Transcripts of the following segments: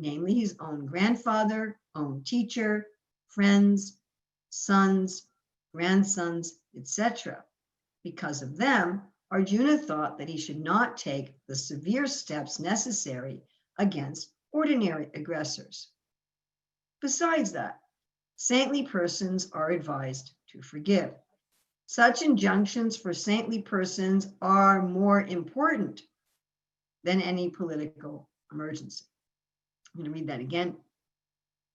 namely his own grandfather, own teacher, friends, sons, grandsons, etc. Because of them, Arjuna thought that he should not take the severe steps necessary against ordinary aggressors. Besides that, saintly persons are advised to forgive. Such injunctions for saintly persons are more important than any political emergency. I'm going to read that again.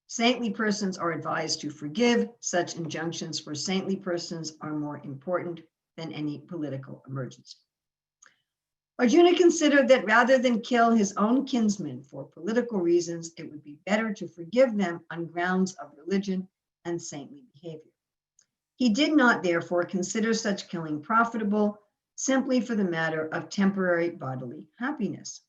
Saintly persons are advised to forgive. Such injunctions for saintly persons are more important than any political emergency. Arjuna considered that rather than kill his own kinsmen for political reasons, it would be better to forgive them on grounds of religion and saintly behavior. He did not, therefore, consider such killing profitable simply for the matter of temporary bodily happiness.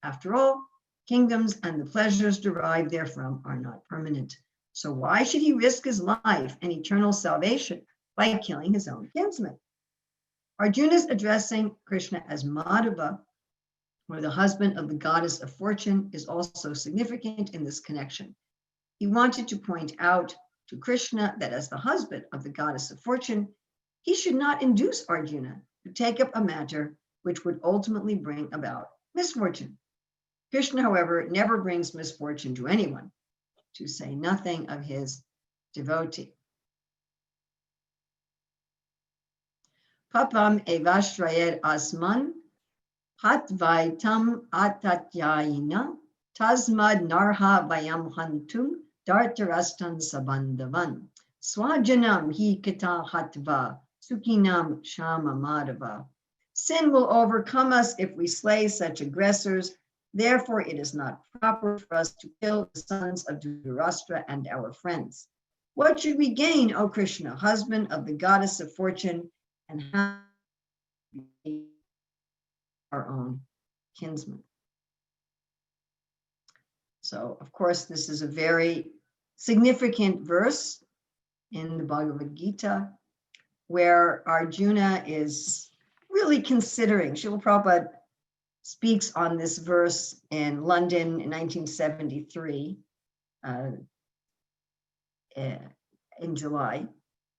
After all, kingdoms and the pleasures derived therefrom are not permanent. So why should he risk his life and eternal salvation by killing his own kinsmen? Arjuna's addressing Krishna as Madhava, or the husband of the goddess of fortune, is also significant in this connection. He wanted to point out to Krishna that as the husband of the goddess of fortune, he should not induce Arjuna to take up a matter which would ultimately bring about misfortune. Krishna, however, never brings misfortune to anyone, to say nothing of his devotee. Papam evashrayed asman hatvaitam atatyayina tasmad narha vayam hantum dartarastan sabandhavan swajanam hi kita hatva sukinam shama madhava. Sin will overcome us if we slay such aggressors. Therefore, it is not proper for us to kill the sons of Dhritarashtra and our friends. What should we gain, O Krishna, husband of the goddess of fortune, and how our own kinsmen? So, of course, this is a very significant verse in the Bhagavad-gita where Arjuna is really considering. Srila Prabhupada speaks on this verse in London in 1973, in July.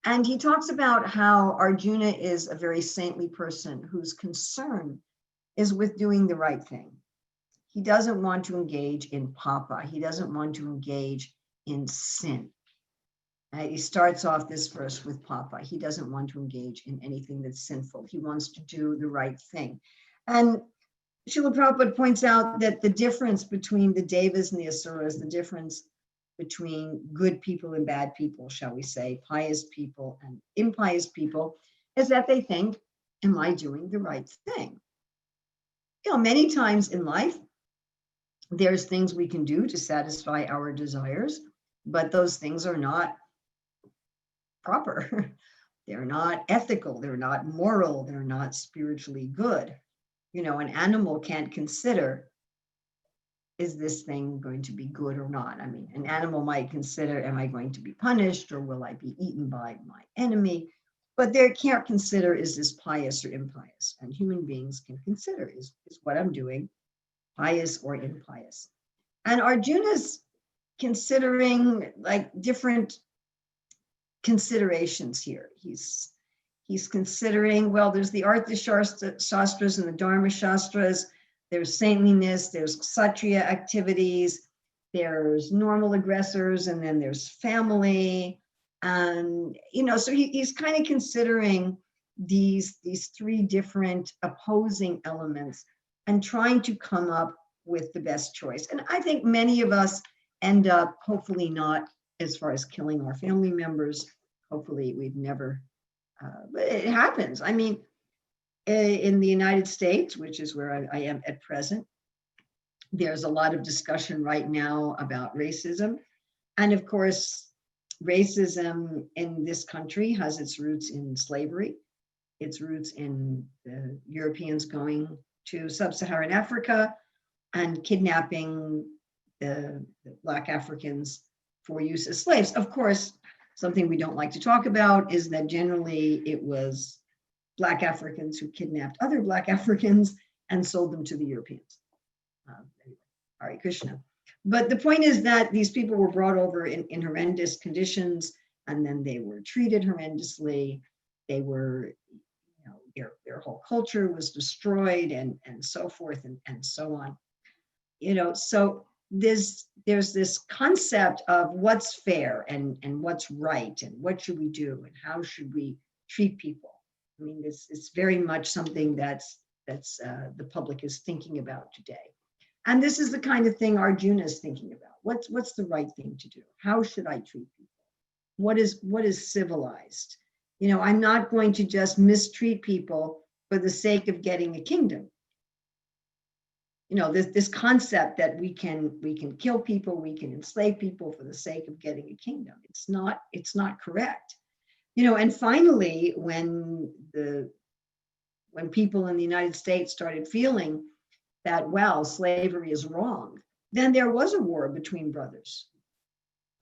And he talks about how Arjuna is a very saintly person whose concern is with doing the right thing. He doesn't want to engage in papa. He doesn't want to engage in sin. He starts off this verse with papa. He doesn't want to engage in anything that's sinful. He wants to do the right thing. And Srila Prabhupada points out that the difference between the Devas and the Asuras, the difference between good people and bad people, shall we say, pious people and impious people, is that they think, am I doing the right thing? You know, many times in life, there's things we can do to satisfy our desires, but those things are not proper. They're not ethical, they're not moral, they're not spiritually good. You know, an animal can't consider, is this thing going to be good or not? I mean, an animal might consider, am I going to be punished or will I be eaten by my enemy? But they can't consider, is this pious or impious? And human beings can consider, is what I'm doing pious or impious? And Arjuna's considering like different considerations here. He's considering, well, there's the Artha Shastras and the Dharma Shastras, there's saintliness, there's Kshatriya activities, there's normal aggressors, and then there's family. And, you know, so he's kind of considering these three different opposing elements and trying to come up with the best choice. And I think many of us end up, hopefully not as far as killing our family members. Hopefully we've never, but it happens. I mean, in the United States, which is where I am at present, there's a lot of discussion right now about racism. And of course, racism in this country has its roots in slavery, its roots in the Europeans going to sub-Saharan Africa and kidnapping the Black Africans for use as slaves. Of course, something we don't like to talk about is that generally it was Black Africans who kidnapped other Black Africans and sold them to the Europeans. Hare Krishna. But the point is that these people were brought over in horrendous conditions, and then they were treated horrendously. They were, their whole culture was destroyed, and so forth, and so on. So there's this concept of what's fair and what's right, and what should we do, and how should we treat people. I mean, it's very much something that's the public is thinking about today. And this is the kind of thing Arjuna is thinking about. What's the right thing to do? How should I treat people? What is civilized? I'm not going to just mistreat people for the sake of getting a kingdom. This concept that we can kill people, we can enslave people for the sake of getting a kingdom. It's not correct. And finally, when people in the United States started feeling that, well, slavery is wrong, then there was a war between brothers.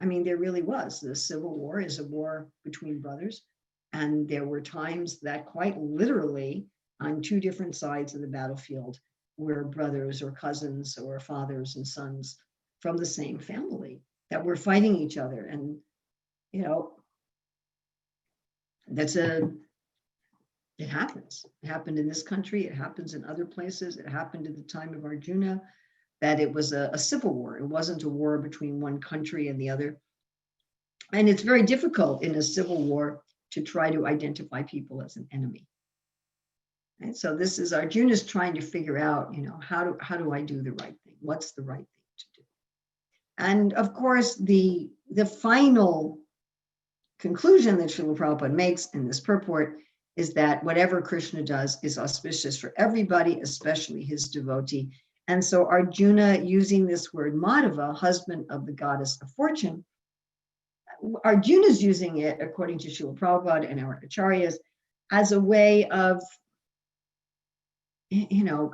I mean, there really was. The Civil War is a war between brothers. And there were times that quite literally on two different sides of the battlefield were brothers or cousins or fathers and sons from the same family that were fighting each other. And, it happens. It happened in this country. It happens in other places. It happened at the time of Arjuna, that it was a civil war. It wasn't a war between one country and the other. And it's very difficult in a civil war to try to identify people as an enemy. And so this is Arjuna's trying to figure out, how do I do the right thing? What's the right thing to do? And of course, the final conclusion that Srila Prabhupada makes in this purport is that whatever Krishna does is auspicious for everybody, especially his devotee. And so Arjuna, using this word Madhava, husband of the goddess of fortune, Arjuna's using it, according to Srila Prabhupada and our acharyas, as a way of,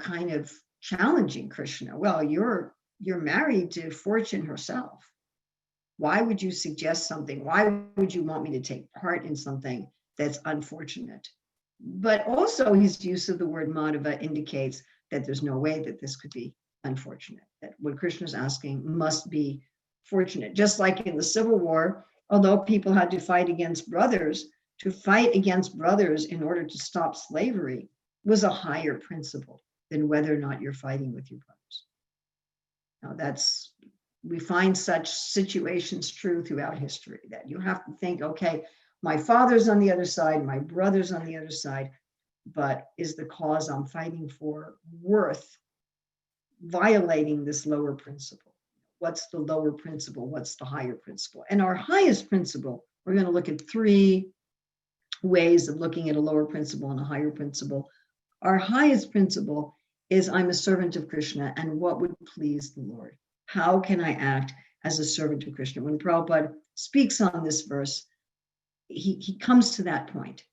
kind of challenging Krishna. Well, you're married to fortune herself. Why would you suggest something? Why would you want me to take part in something that's unfortunate? But also his use of the word Madhava indicates that there's no way that this could be unfortunate, that what Krishna's asking must be fortunate. Just like in the Civil War, although people had to fight against brothers, to fight against brothers in order to stop slavery was a higher principle than whether or not you're fighting with your brothers. Now we find such situations true throughout history, that you have to think, okay, my father's on the other side, my brother's on the other side, but is the cause I'm fighting for worth violating this lower principle? What's the lower principle? What's the higher principle? And our highest principle, we're going to look at three ways of looking at a lower principle and a higher principle. Our highest principle is I'm a servant of Krishna, and what would please the Lord? How can I act as a servant of Krishna? When Prabhupada speaks on this verse, he comes to that point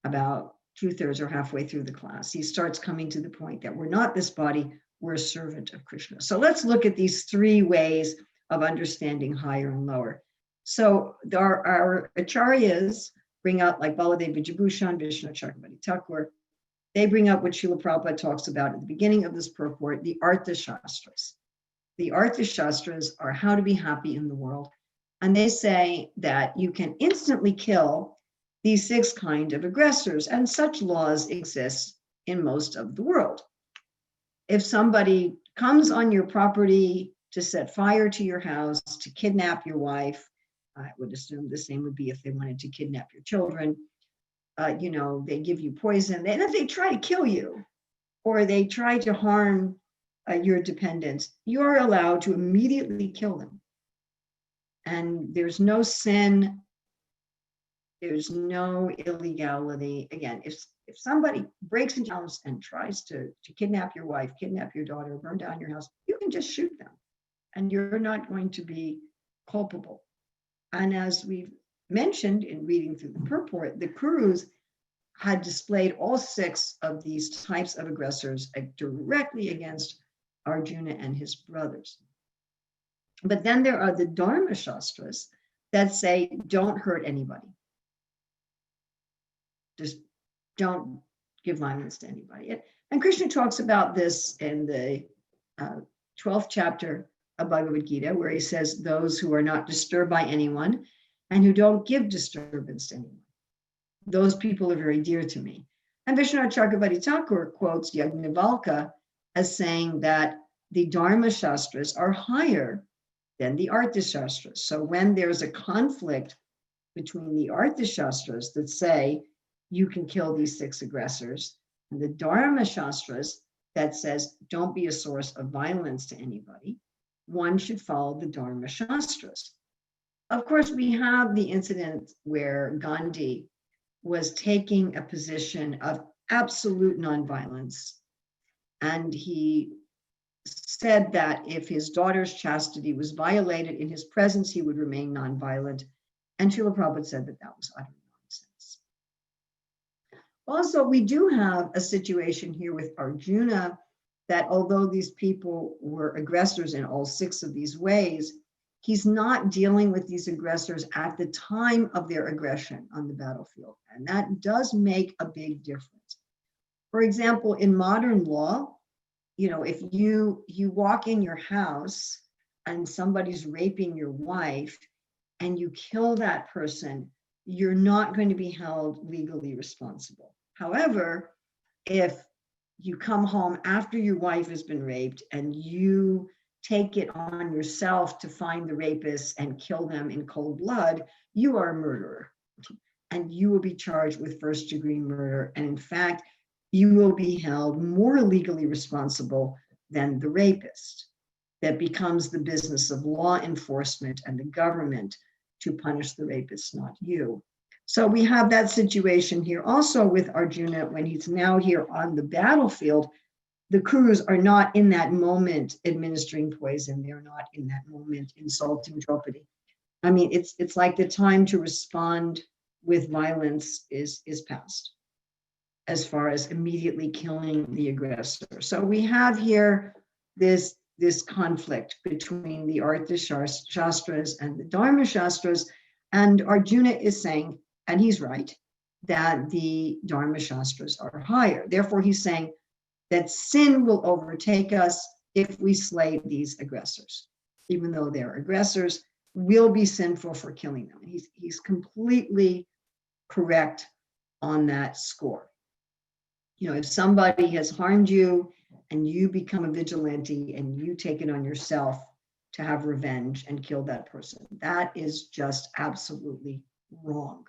about 2/3 or halfway through the class. He starts coming to the point that we're not this body, we're a servant of Krishna. So let's look at these three ways of understanding higher and lower. So our acharyas bring out, like Baladev Vijabhushan, Vishnu Chakravarti Thakur, they bring up what Srila Prabhupada talks about at the beginning of this purport, the Artha Shastras. The Artha Shastras are how to be happy in the world. And they say that you can instantly kill these 6 kinds of aggressors, and such laws exist in most of the world. If somebody comes on your property to set fire to your house, to kidnap your wife, I would assume the same would be if they wanted to kidnap your children. They give you poison, and if they try to kill you, or they try to harm your dependents, you're allowed to immediately kill them. And there's no sin, there's no illegality. Again, if somebody breaks into your house and tries to kidnap your wife, kidnap your daughter, burn down your house, you can just shoot them, and you're not going to be culpable. And as we've mentioned in reading through the purport, the Kurus had displayed all 6 of these types of aggressors directly against Arjuna and his brothers. But then there are the Dharma Shastras that say, don't hurt anybody. Just don't give violence to anybody. And Krishna talks about this in the 12th chapter of Bhagavad-gita, where he says, those who are not disturbed by anyone and who don't give disturbance to anyone. Those people are very dear to me. And Vishwanath Chakravarti Thakur quotes Yajnavalkya as saying that the Dharma Shastras are higher than the Artha Shastras. So when there's a conflict between the Artha Shastras that say you can kill these 6 aggressors, and the Dharma Shastras that says don't be a source of violence to anybody, one should follow the Dharma Shastras. Of course, we have the incident where Gandhi was taking a position of absolute nonviolence, and he said that if his daughter's chastity was violated in his presence, he would remain nonviolent. And Srila Prabhupada said that that was utter nonsense. Also, we do have a situation here with Arjuna that although these people were aggressors in all 6 of these ways, he's not dealing with these aggressors at the time of their aggression on the battlefield. And that does make a big difference. For example, in modern law, if you walk in your house and somebody's raping your wife and you kill that person, you're not going to be held legally responsible. However, if you come home after your wife has been raped and you take it on yourself to find the rapists and kill them in cold blood, you are a murderer. And you will be charged with first-degree murder. And in fact, you will be held more legally responsible than the rapist. That becomes the business of law enforcement and the government to punish the rapist, not you. So we have that situation here also with Arjuna when he's now here on the battlefield. The Kurus are not in that moment administering poison. They're not in that moment insulting Draupadi. I mean, it's like the time to respond with violence is past as far as immediately killing the aggressor. So we have here this conflict between the Artha Shastras and the Dharma Shastras, and Arjuna is saying, and he's right, that the Dharma Shastras are higher. Therefore, he's saying that sin will overtake us if we slay these aggressors. Even though they're aggressors, we'll be sinful for killing them. He's completely correct on that score. If somebody has harmed you and you become a vigilante and you take it on yourself to have revenge and kill that person, that is just absolutely wrong.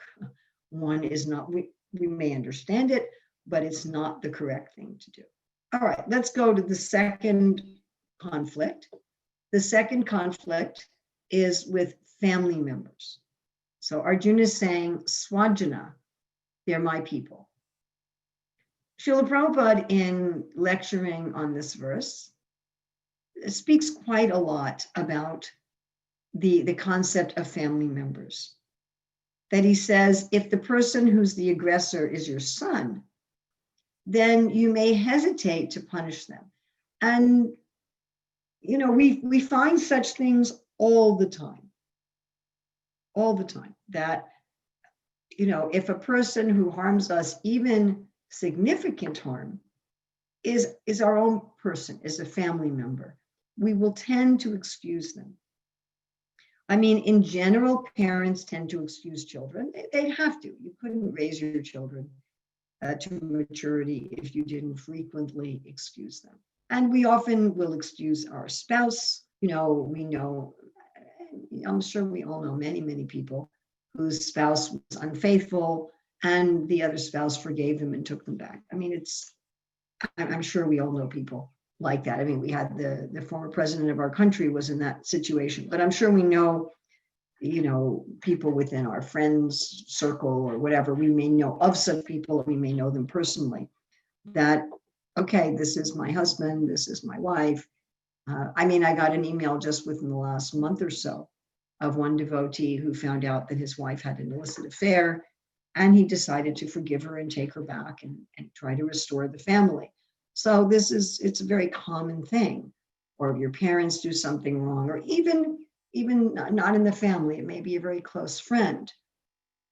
One is not, we may understand it, but it's not the correct thing to do. All right, let's go to the second conflict. The second conflict is with family members. So Arjuna is saying, Swajana, they're my people. Srila Prabhupada, in lecturing on this verse, speaks quite a lot about the concept of family members. That he says, if the person who's the aggressor is your son, then you may hesitate to punish them. And, we find such things all the time, that, if a person who harms us, even significant harm, is our own person, is a family member, we will tend to excuse them. I mean, in general, parents tend to excuse children. They have to. You couldn't raise your children to maturity if you didn't frequently excuse them. And we often will excuse our spouse. We know, I'm sure we all know many, many people whose spouse was unfaithful and the other spouse forgave them and took them back. I mean, I'm sure we all know people like that. I mean, we had the former president of our country was in that situation, but I'm sure we know, people within our friends circle or whatever, we may know of some people, or we may know them personally, that, okay, this is my husband, this is my wife. I got an email just within the last month or so of one devotee who found out that his wife had an illicit affair, and he decided to forgive her and take her back and try to restore the family. So it's a very common thing. Or if your parents do something wrong, or even not in the family, it may be a very close friend.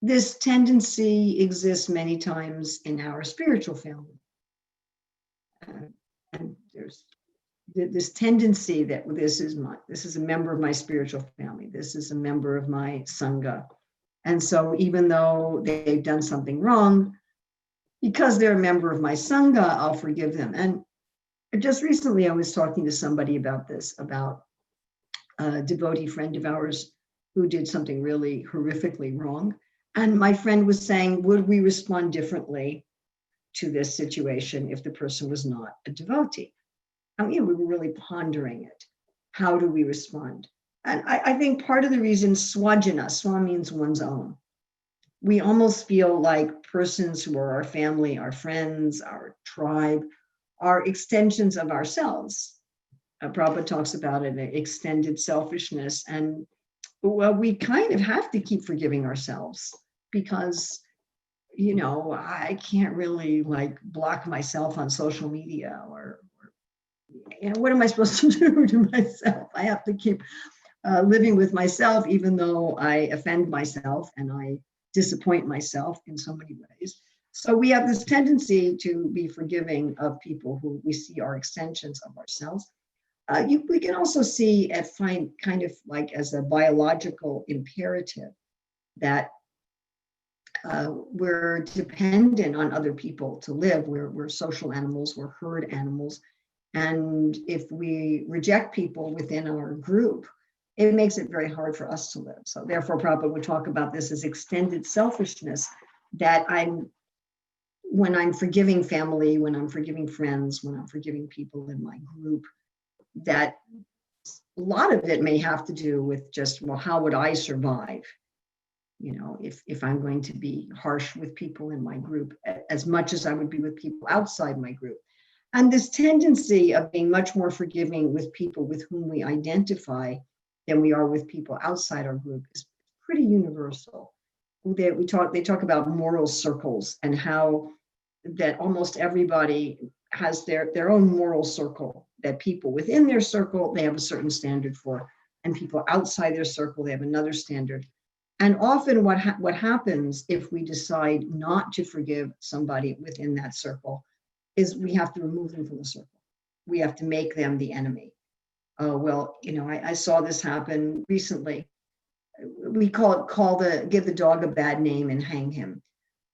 This tendency exists many times in our spiritual family. And there's this tendency that this is a member of my spiritual family, this is a member of my sangha. And so even though they've done something wrong, because they're a member of my sangha, I'll forgive them. And just recently I was talking to somebody about this, about a devotee friend of ours who did something really horrifically wrong. And my friend was saying, would we respond differently to this situation if the person was not a devotee? I mean, we were really pondering it. How do we respond? And I think part of the reason swajana, swa means one's own. We almost feel like persons who are our family, our friends, our tribe, are extensions of ourselves. Prabhupada talks about it, extended selfishness. And well, we kind of have to keep forgiving ourselves because, you know, I can't really like block myself on social media or you know, what am I supposed to do to myself? I have to keep living with myself, even though I offend myself and I disappoint myself in so many ways. So we have this tendency to be forgiving of people who we see are extensions of ourselves. We can also see and find kind of like as a biological imperative that we're dependent on other people to live. We're social animals, we're herd animals. And if we reject people within our group, it makes it very hard for us to live. So therefore, Prabhupada would talk about this as extended selfishness, that when I'm forgiving family, when I'm forgiving friends, when I'm forgiving people in my group, that a lot of it may have to do with just, well, how would I survive? You know, if I'm going to be harsh with people in my group as much as I would be with people outside my group. And this tendency of being much more forgiving with people with whom we identify than we are with people outside our group is pretty universal. They talk about moral circles and how that almost everybody has their own moral circle, that people within their circle, they have a certain standard for, and people outside their circle, they have another standard. And often what happens if we decide not to forgive somebody within that circle is we have to remove them from the circle. We have to make them the enemy. Oh, well, you know, I saw this happen recently. We give the dog a bad name and hang him.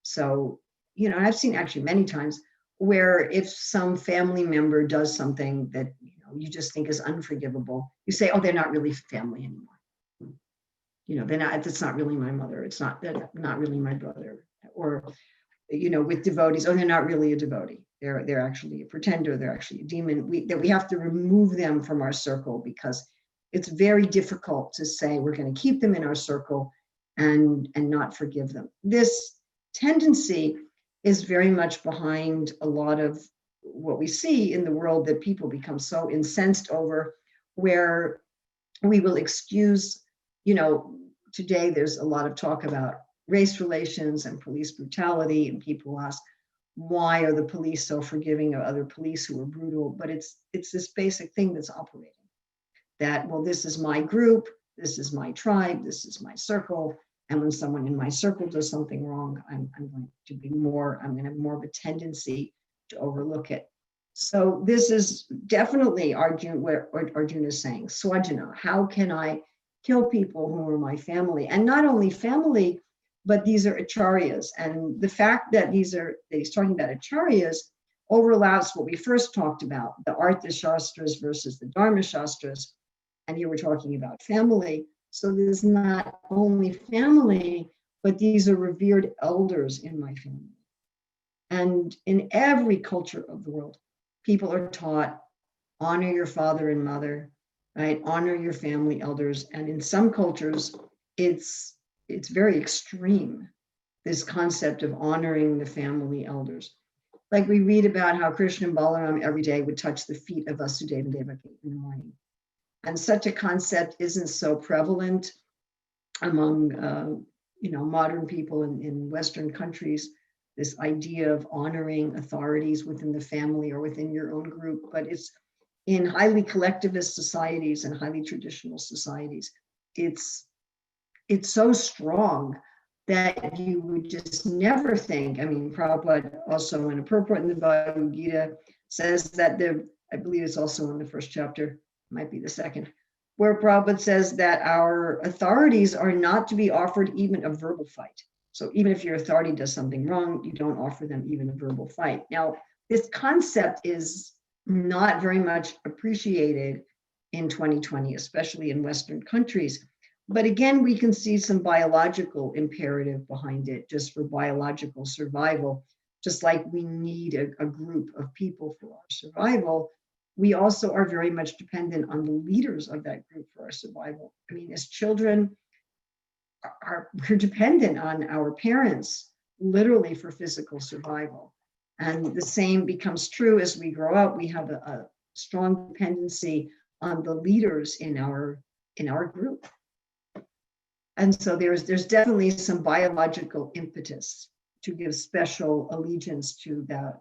So, you know, I've seen actually many times where if some family member does something that, you know, you just think is unforgivable, you say, oh, they're not really family anymore. You know, it's not really my mother. They're not really my brother. Or, you know, with devotees, oh, they're not really a devotee. They're actually a pretender. They're actually a demon. We have to remove them from our circle because it's very difficult to say we're going to keep them in our circle and not forgive them. This tendency is very much behind a lot of what we see in the world that people become so incensed over, where we will excuse, you know, today there's a lot of talk about race relations and police brutality, and people ask, why are the police so forgiving of other police who are brutal? But it's this basic thing that's operating, that, well, this is my group, this is my tribe, this is my circle, and when someone in my circle does something wrong, I'm going to have more of a tendency to overlook it. So this is definitely where Arjuna is saying, swajana, how can I kill people who are my family? And not only family, but these are acharyas. And the fact that he's talking about acharyas overlaps what we first talked about, the Artha Shastras versus the Dharma Shastras. And here we're talking about family. So there's not only family, but these are revered elders in my family. And in every culture of the world, people are taught, honor your father and mother, right? Honor your family elders. And in some cultures, it's very extreme, this concept of honoring the family elders. Like we read about how Krishna and Balaram every day would touch the feet of Vasudeva and Devaki in the morning. And such a concept isn't so prevalent among modern people in Western countries, this idea of honoring authorities within the family or within your own group, but it's in highly collectivist societies and highly traditional societies, it's so strong that you would just never think. I mean, Prabhupada also in a purport in the Bhagavad-gita says that I believe it's also in the first chapter, might be the second, where Prabhupada says that our authorities are not to be offered even a verbal fight. So even if your authority does something wrong, you don't offer them even a verbal fight. Now, this concept is not very much appreciated in 2020, especially in Western countries. But again, we can see some biological imperative behind it, just for biological survival. Just like we need a group of people for our survival, we also are very much dependent on the leaders of that group for our survival. I mean, as children, we're dependent on our parents, literally, for physical survival. And the same becomes true as we grow up. We have a strong dependency on the leaders in our group. And so there's definitely some biological impetus to give special allegiance to the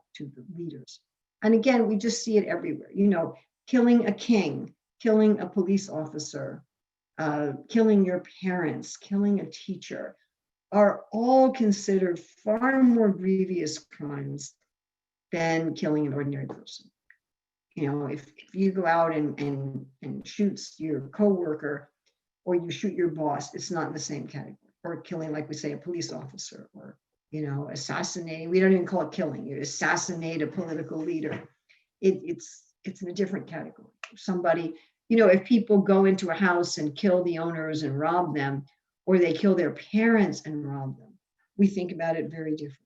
leaders. And again, we just see it everywhere. You know, killing a king, killing a police officer, killing your parents, killing a teacher, are all considered far more grievous crimes than killing an ordinary person. You know, if you go out and shoots your coworker, or you shoot your boss, it's not in the same category. Or killing, like we say, a police officer, or, you know, assassinating. We don't even call it killing. You assassinate a political leader. It's in a different category. Somebody, you know, if people go into a house and kill the owners and rob them, or they kill their parents and rob them, we think about it very differently.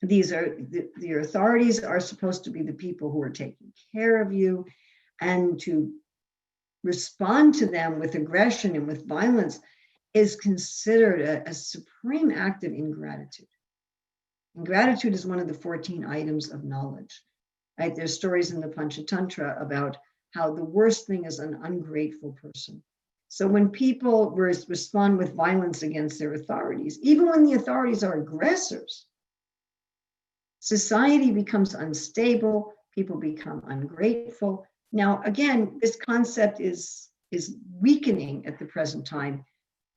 These are the authorities are supposed to be the people who are taking care of you, and to respond to them with aggression and with violence is considered a supreme act of ingratitude. Ingratitude is one of the 14 items of knowledge. Right? There's stories in the Panchatantra about how the worst thing is an ungrateful person. So when people respond with violence against their authorities, even when the authorities are aggressors, society becomes unstable, people become ungrateful. Now, again, this concept is weakening at the present time.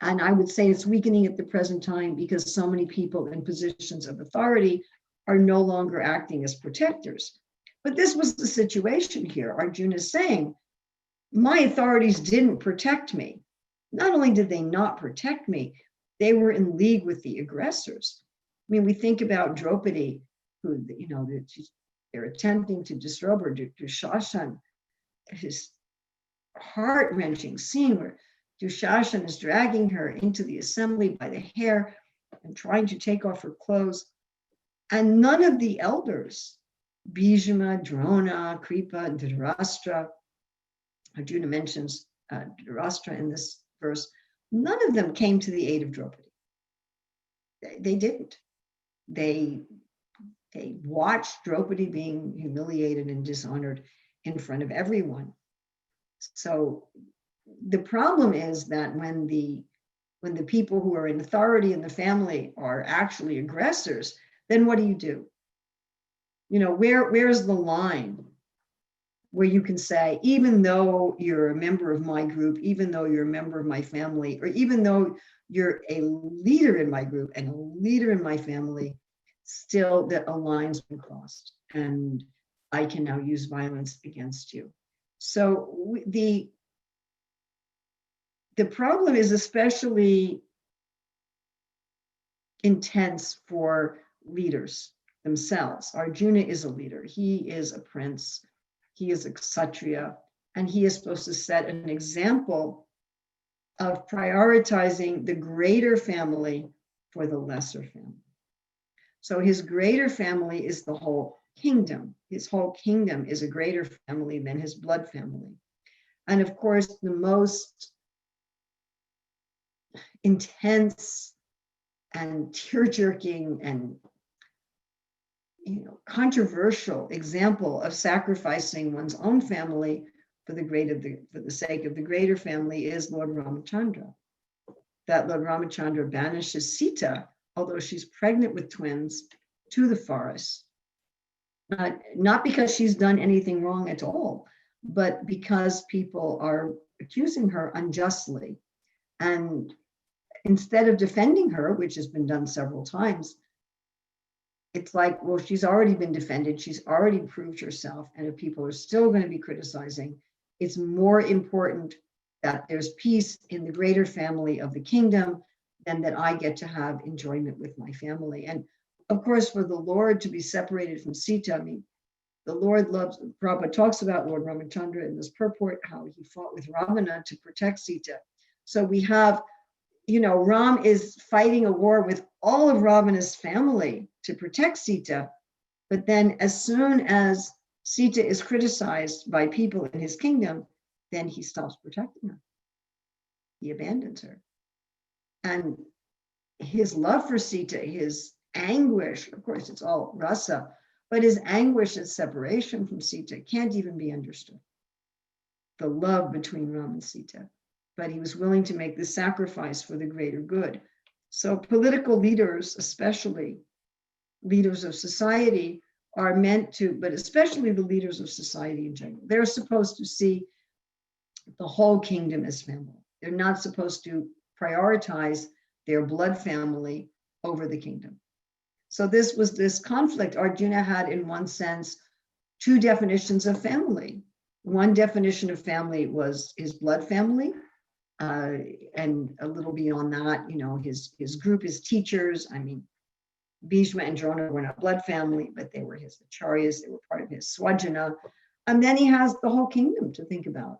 And I would say it's weakening at the present time because so many people in positions of authority are no longer acting as protectors. But this was the situation here. Arjuna is saying, my authorities didn't protect me. Not only did they not protect me, they were in league with the aggressors. I mean, we think about Draupadi, who, you know, they're attempting to disrobe her, Dushashan, his heart-wrenching scene where Dushashan is dragging her into the assembly by the hair and trying to take off her clothes. And none of the elders, Bhishma, Drona, Kripa, and Dhritarashtra, Arjuna mentions Dhritarashtra in this verse, none of them came to the aid of Draupadi. They didn't. They watched Draupadi being humiliated and dishonored in front of everyone. So the problem is that when the people who are in authority in the family are actually aggressors, then what do? You know, where's the line where you can say, even though you're a member of my group, even though you're a member of my family, or even though you're a leader in my group and a leader in my family, still that a line's been crossed and I can now use violence against you. So the problem is especially intense for leaders themselves. Arjuna is a leader. He is a prince. He is a kshatriya, and he is supposed to set an example of prioritizing the greater family for the lesser family. So his greater family is the whole kingdom. His whole kingdom is a greater family than his blood family. And of course, the most intense and tear-jerking and controversial example of sacrificing one's own family for the sake of the greater family is Lord Ramachandra. That Lord Ramachandra banishes Sita, although she's pregnant with twins, to the forest. Not because she's done anything wrong at all, but because people are accusing her unjustly. And instead of defending her, which has been done several times, it's like, well, she's already been defended. She's already proved herself. And if people are still going to be criticizing, it's more important that there's peace in the greater family of the kingdom than that I get to have enjoyment with my family. And of course, for the Lord to be separated from Sita, I mean, the Lord loves, Prabhupada talks about Lord Ramachandra in this purport, how he fought with Ravana to protect Sita. So we have, Ram is fighting a war with all of Ravana's family to protect Sita. But then as soon as Sita is criticized by people in his kingdom, then he stops protecting her. He abandons her. And his love for Sita, his anguish, of course, it's all rasa, but his anguish at separation from Sita can't even be understood. The love between Ram and Sita. But he was willing to make the sacrifice for the greater good. So political leaders, especially leaders of society, are meant to, but especially the leaders of society in general, they're supposed to see the whole kingdom as family. They're not supposed to prioritize their blood family over the kingdom. So this conflict. Arjuna had, in one sense, two definitions of family. One definition of family was his blood family, and a little beyond that, his group, his teachers. I mean, Bhishma and Drona were not blood family, but they were his acharyas. They were part of his swajana. And then he has the whole kingdom to think about.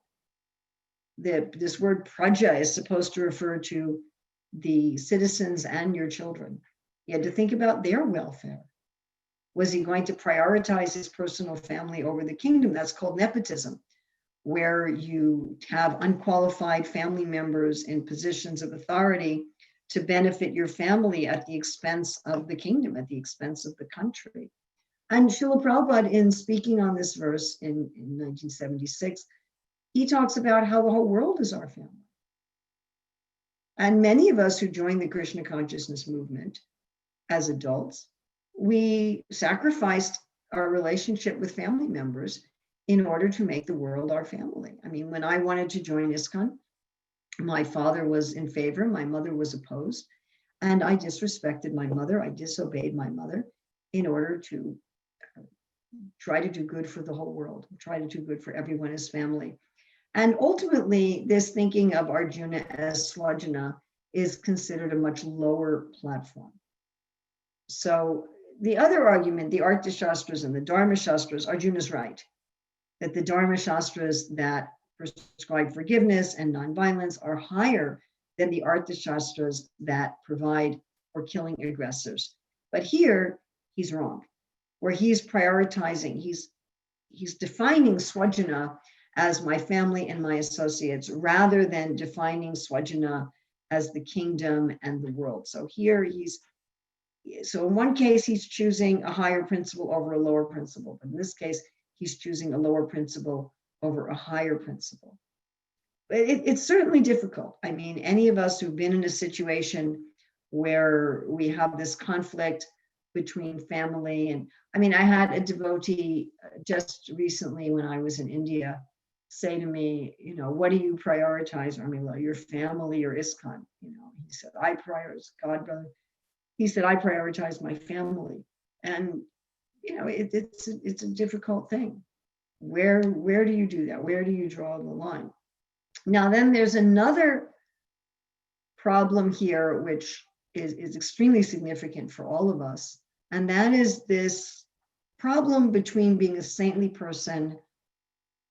This word praja is supposed to refer to the citizens and your children. He had to think about their welfare. Was he going to prioritize his personal family over the kingdom? That's called nepotism, where you have unqualified family members in positions of authority to benefit your family at the expense of the kingdom, at the expense of the country. And Srila Prabhupada, in speaking on this verse in 1976, he talks about how the whole world is our family. And many of us who joined the Krishna consciousness movement as adults, we sacrificed our relationship with family members in order to make the world our family. I mean, when I wanted to join ISKCON, my father was in favor, my mother was opposed, and I disrespected my mother, I disobeyed my mother in order to try to do good for the whole world, try to do good for everyone as family. And ultimately, this thinking of Arjuna as Swajana is considered a much lower platform. So the other argument, the Artha Shastras and the Dharma Shastras, Arjuna's right, that the Dharma Shastras that prescribe forgiveness and nonviolence are higher than the Artha Shastras that provide for killing aggressors. But here, he's wrong, where he's prioritizing, he's defining Swajana as my family and my associates, rather than defining Swajana as the kingdom and the world. So here so in one case, he's choosing a higher principle over a lower principle. But in this case, he's choosing a lower principle over a higher principle. But it's certainly difficult. I mean, any of us who've been in a situation where we have this conflict between family, and I mean, I had a devotee just recently when I was in India say to me, what do you prioritize, Urmila, your family or ISKCON? He said, I prioritize God, brother. He said, I prioritize my family. And, it's a difficult thing. Where do you do that? Where do you draw the line? Now, then there's another problem here, which is extremely significant for all of us. And that is this problem between being a saintly person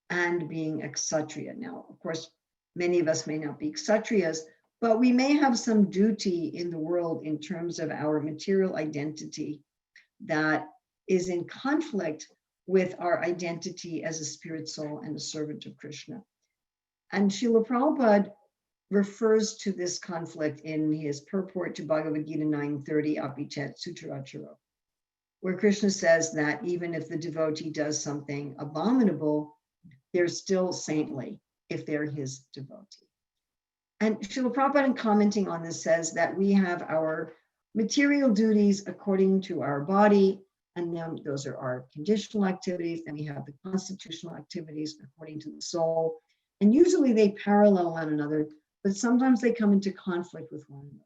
and being a kshatriya. Now, of course, many of us may not be kshatriyas, but we may have some duty in the world in terms of our material identity that is in conflict with our identity as a spirit soul and a servant of Krishna. And Srila Prabhupada refers to this conflict in his purport to Bhagavad-gita 9:30, Apitet Sutaracharo, where Krishna says that even if the devotee does something abominable, they're still saintly if they're his devotee. And Srila Prabhupada, in commenting on this, says that we have our material duties according to our body, and then those are our conditional activities, and we have the constitutional activities according to the soul. And usually they parallel one another, but sometimes they come into conflict with one another.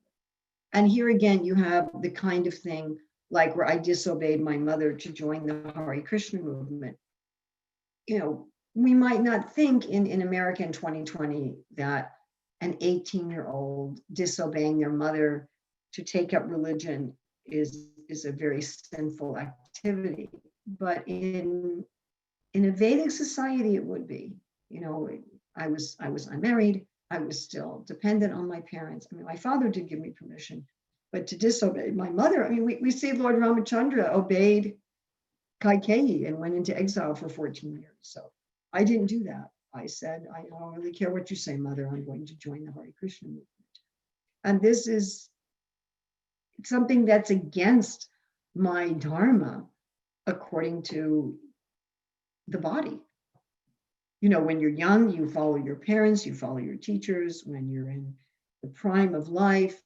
And here again, you have the kind of thing like where I disobeyed my mother to join the Hare Krishna movement. We might not think in America in 2020 that an 18-year-old disobeying their mother to take up religion is a very sinful activity. But in a Vedic society, it would be. I was unmarried. I was still dependent on my parents. I mean, my father did give me permission, but to disobey my mother, I mean, we see Lord Ramachandra obeyed Kaikeyi and went into exile for 14 years. So I didn't do that. I said, I don't really care what you say, mother. I'm going to join the Hare Krishna movement. And this is something that's against my dharma, according to the body. When you're young, you follow your parents, you follow your teachers. When you're in the prime of life,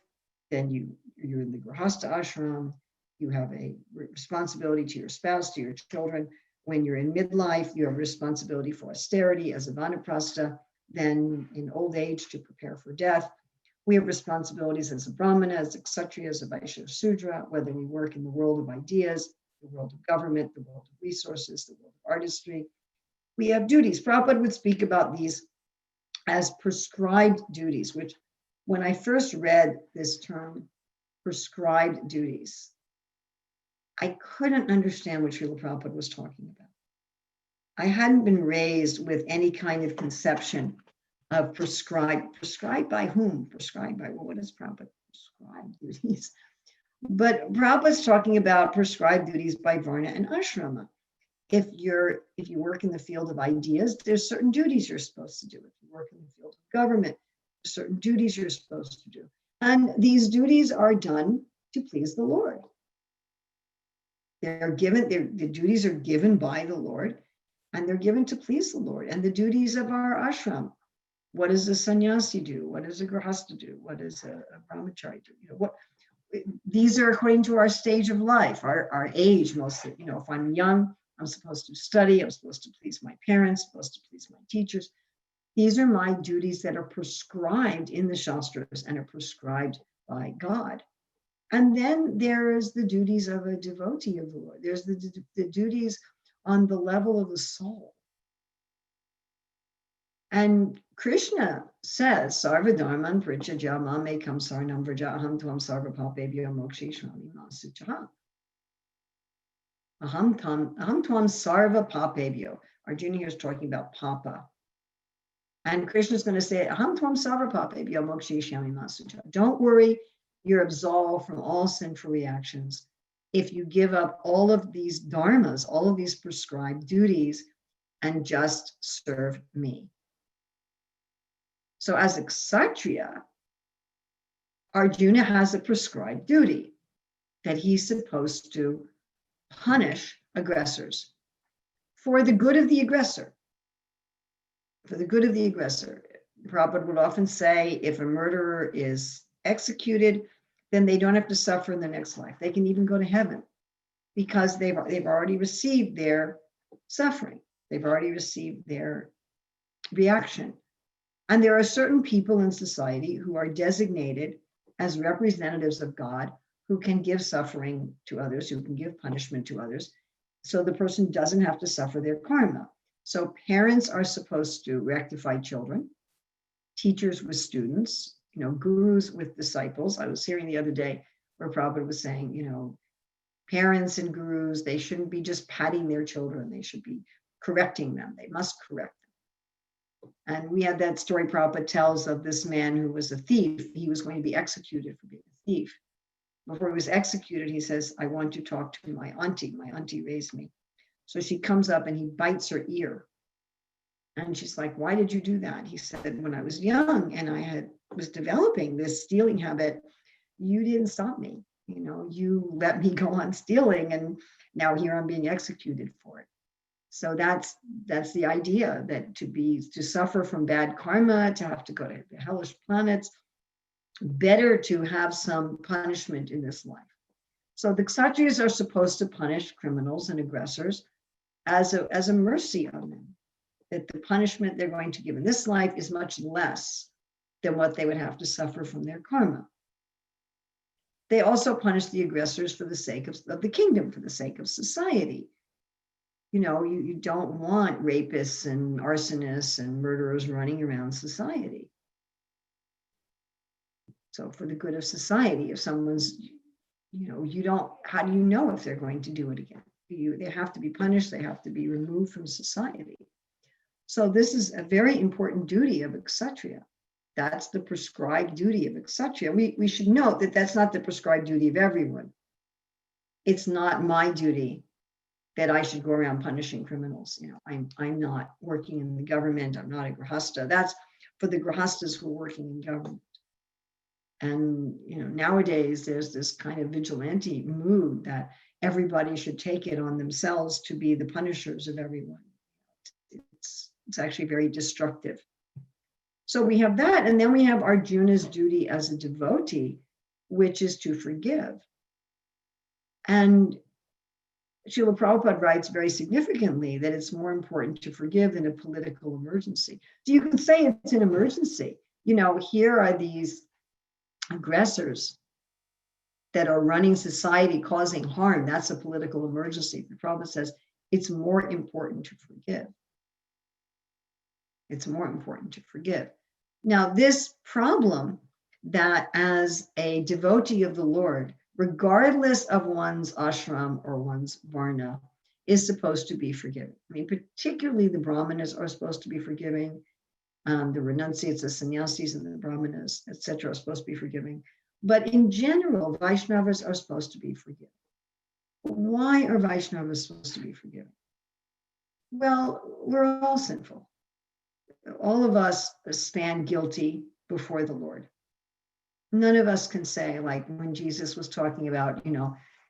then you're in the Grihastha ashram. You have a responsibility to your spouse, to your children. When you're in midlife, you have responsibility for austerity as a vanaprastha. Then in old age, to prepare for death. We have responsibilities as a brahmana, as a kshatriya, as a vaishya sudra, whether we work in the world of ideas, the world of government, the world of resources, the world of artistry. We have duties. Prabhupada would speak about these as prescribed duties, which when I first read this term, prescribed duties, I couldn't understand what Srila Prabhupada was talking about. I hadn't been raised with any kind of conception of prescribed. Prescribed by whom? Prescribed by, well, what is Prabhupada? Prescribed duties. But Prabhupada's talking about prescribed duties by Varna and Ashrama. If you work in the field of ideas, there's certain duties you're supposed to do. If you work in the field of government, there's certain duties you're supposed to do. And these duties are done to please the Lord. The duties are given by the Lord, and they're given to please the Lord. And the duties of our ashram, what does a sannyasi do? What does a grihastha do? What does a brahmachari do? These are according to our stage of life, our age mostly. If I'm young, I'm supposed to study, I'm supposed to please my parents, supposed to please my teachers. These are my duties that are prescribed in the Shastras and are prescribed by God. And then there is the duties of a devotee of the Lord. There's the duties on the level of the soul. And Krishna says, Sarva Dharman Prityaja Mame Kam Sarnam Vraja Aham Tvam Sarva Papebhyo Mokshishami Masuchaha. Aham Tvam Sarva Papebhyo. Arjuna here is talking about Papa. And Krishna is going to say, Aham Tvam Sarva Papebhyo Mokshishami Masuchaha. Don't worry, you're absolved from all sinful reactions if you give up all of these dharmas, all of these prescribed duties, and just serve me. So as a kshatriya, Arjuna has a prescribed duty that he's supposed to punish aggressors for the good of the aggressor. For the good of the aggressor. Prabhupada would often say, if a murderer is executed, then they don't have to suffer in the next life. They can even go to heaven because they've already received their suffering. They've already received their reaction. And there are certain people in society who are designated as representatives of God who can give suffering to others, who can give punishment to others, so the person doesn't have to suffer their karma. So parents are supposed to rectify children, teachers with students, gurus with disciples. I was hearing the other day where Prabhupada was saying, parents and gurus, they shouldn't be just patting their children. They should be correcting them. They must correct them. And we had that story Prabhupada tells of this man who was a thief. He was going to be executed for being a thief. Before he was executed, he says, I want to talk to my auntie. My auntie raised me. So she comes up and he bites her ear. And she's like, why did you do that? He said, when I was young and I was developing this stealing habit, you didn't stop me. You let me go on stealing, and now here I'm being executed for it. So that's the idea, that to suffer from bad karma, to have to go to the hellish planets, better to have some punishment in this life. So the kshatriyas are supposed to punish criminals and aggressors as a mercy on them, that the punishment they're going to give in this life is much less than what they would have to suffer from their karma. They also punish the aggressors for the sake of the kingdom, for the sake of society. You don't want rapists and arsonists and murderers running around society. So for the good of society, if someone's, how do you know if they're going to do it again? They have to be punished. They have to be removed from society. So this is a very important duty of kshatriya. That's the prescribed duty of kshatriya. We should note that that's not the prescribed duty of everyone. It's not my duty that I should go around punishing criminals. I'm not working in the government. I'm not a grihasta. That's for the grihastas who are working in government. And nowadays there's this kind of vigilante mood that everybody should take it on themselves to be the punishers of everyone. It's actually very destructive. So we have that, and then we have Arjuna's duty as a devotee, which is to forgive. And Srila Prabhupada writes very significantly that it's more important to forgive in a political emergency. So you can say it's an emergency. Here are these aggressors that are running society, causing harm. That's a political emergency. The Prabhupada says it's more important to forgive. It's more important to forgive. Now, this problem that as a devotee of the Lord, regardless of one's ashram or one's varna, is supposed to be forgiven. Particularly the brahmanas are supposed to be forgiving. The renunciates, the sannyasis, and the brahmanas, etc., are supposed to be forgiving. But in general, Vaishnavas are supposed to be forgiven. Why are Vaishnavas supposed to be forgiven? Well, we're all sinful. All of us stand guilty before the Lord. None of us can say, like when Jesus was talking about,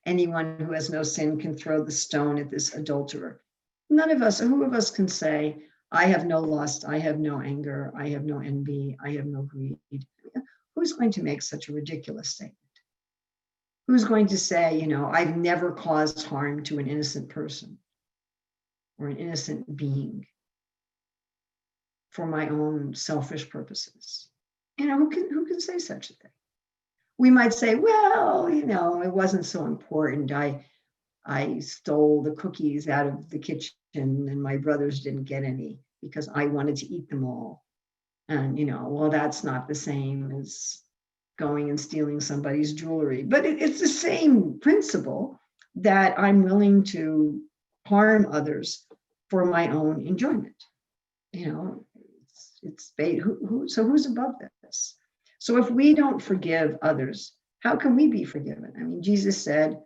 anyone who has no sin can throw the stone at this adulterer. None of us, who of us can say, I have no lust, I have no anger, I have no envy, I have no greed. Who's going to make such a ridiculous statement? Who's going to say, I've never caused harm to an innocent person or an innocent being for my own selfish purposes? Who can say such a thing? We might say, well, it wasn't so important. I stole the cookies out of the kitchen and my brothers didn't get any because I wanted to eat them all. And, well, that's not the same as going and stealing somebody's jewelry. But it's the same principle that I'm willing to harm others for my own enjoyment. So who's above this? So if we don't forgive others, how can we be forgiven? Jesus said,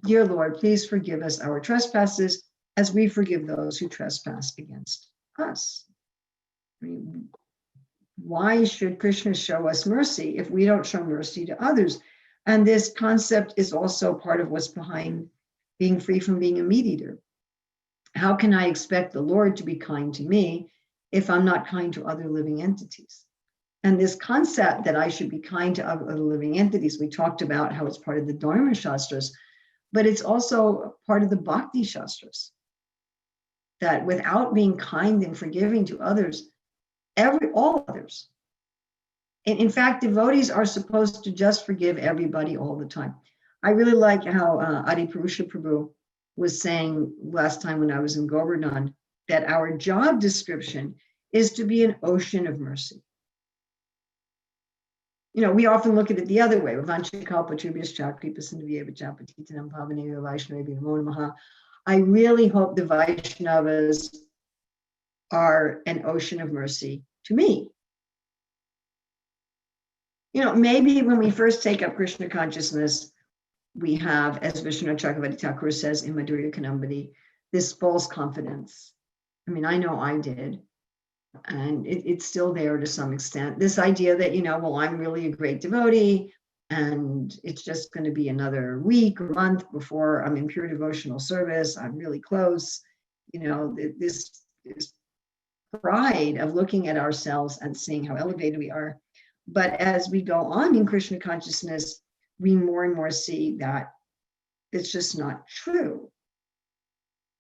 dear Lord, please forgive us our trespasses as we forgive those who trespass against us. Why should Krishna show us mercy if we don't show mercy to others? And this concept is also part of what's behind being free from being a meat eater. How can I expect the Lord to be kind to me if I'm not kind to other living entities? And this concept that I should be kind to other living entities, we talked about how it's part of the Dharma Shastras, but it's also part of the Bhakti Shastras. That without being kind and forgiving to others, all others. And in fact, devotees are supposed to just forgive everybody all the time. I really like how Adi Purusha Prabhu was saying last time when I was in Govardhan, that our job description is to be an ocean of mercy. We often look at it the other way. I really hope the Vaishnavas are an ocean of mercy to me. Maybe when we first take up Krishna consciousness, we have, as Vishnu Chakravarti Thakur says in Madhurya Kanambadi, this false confidence. I know I did. And it's still there to some extent. This idea that, I'm really a great devotee and it's just going to be another week or month before I'm in pure devotional service. I'm really close. This pride of looking at ourselves and seeing how elevated we are. But as we go on in Krishna consciousness, we more and more see that it's just not true.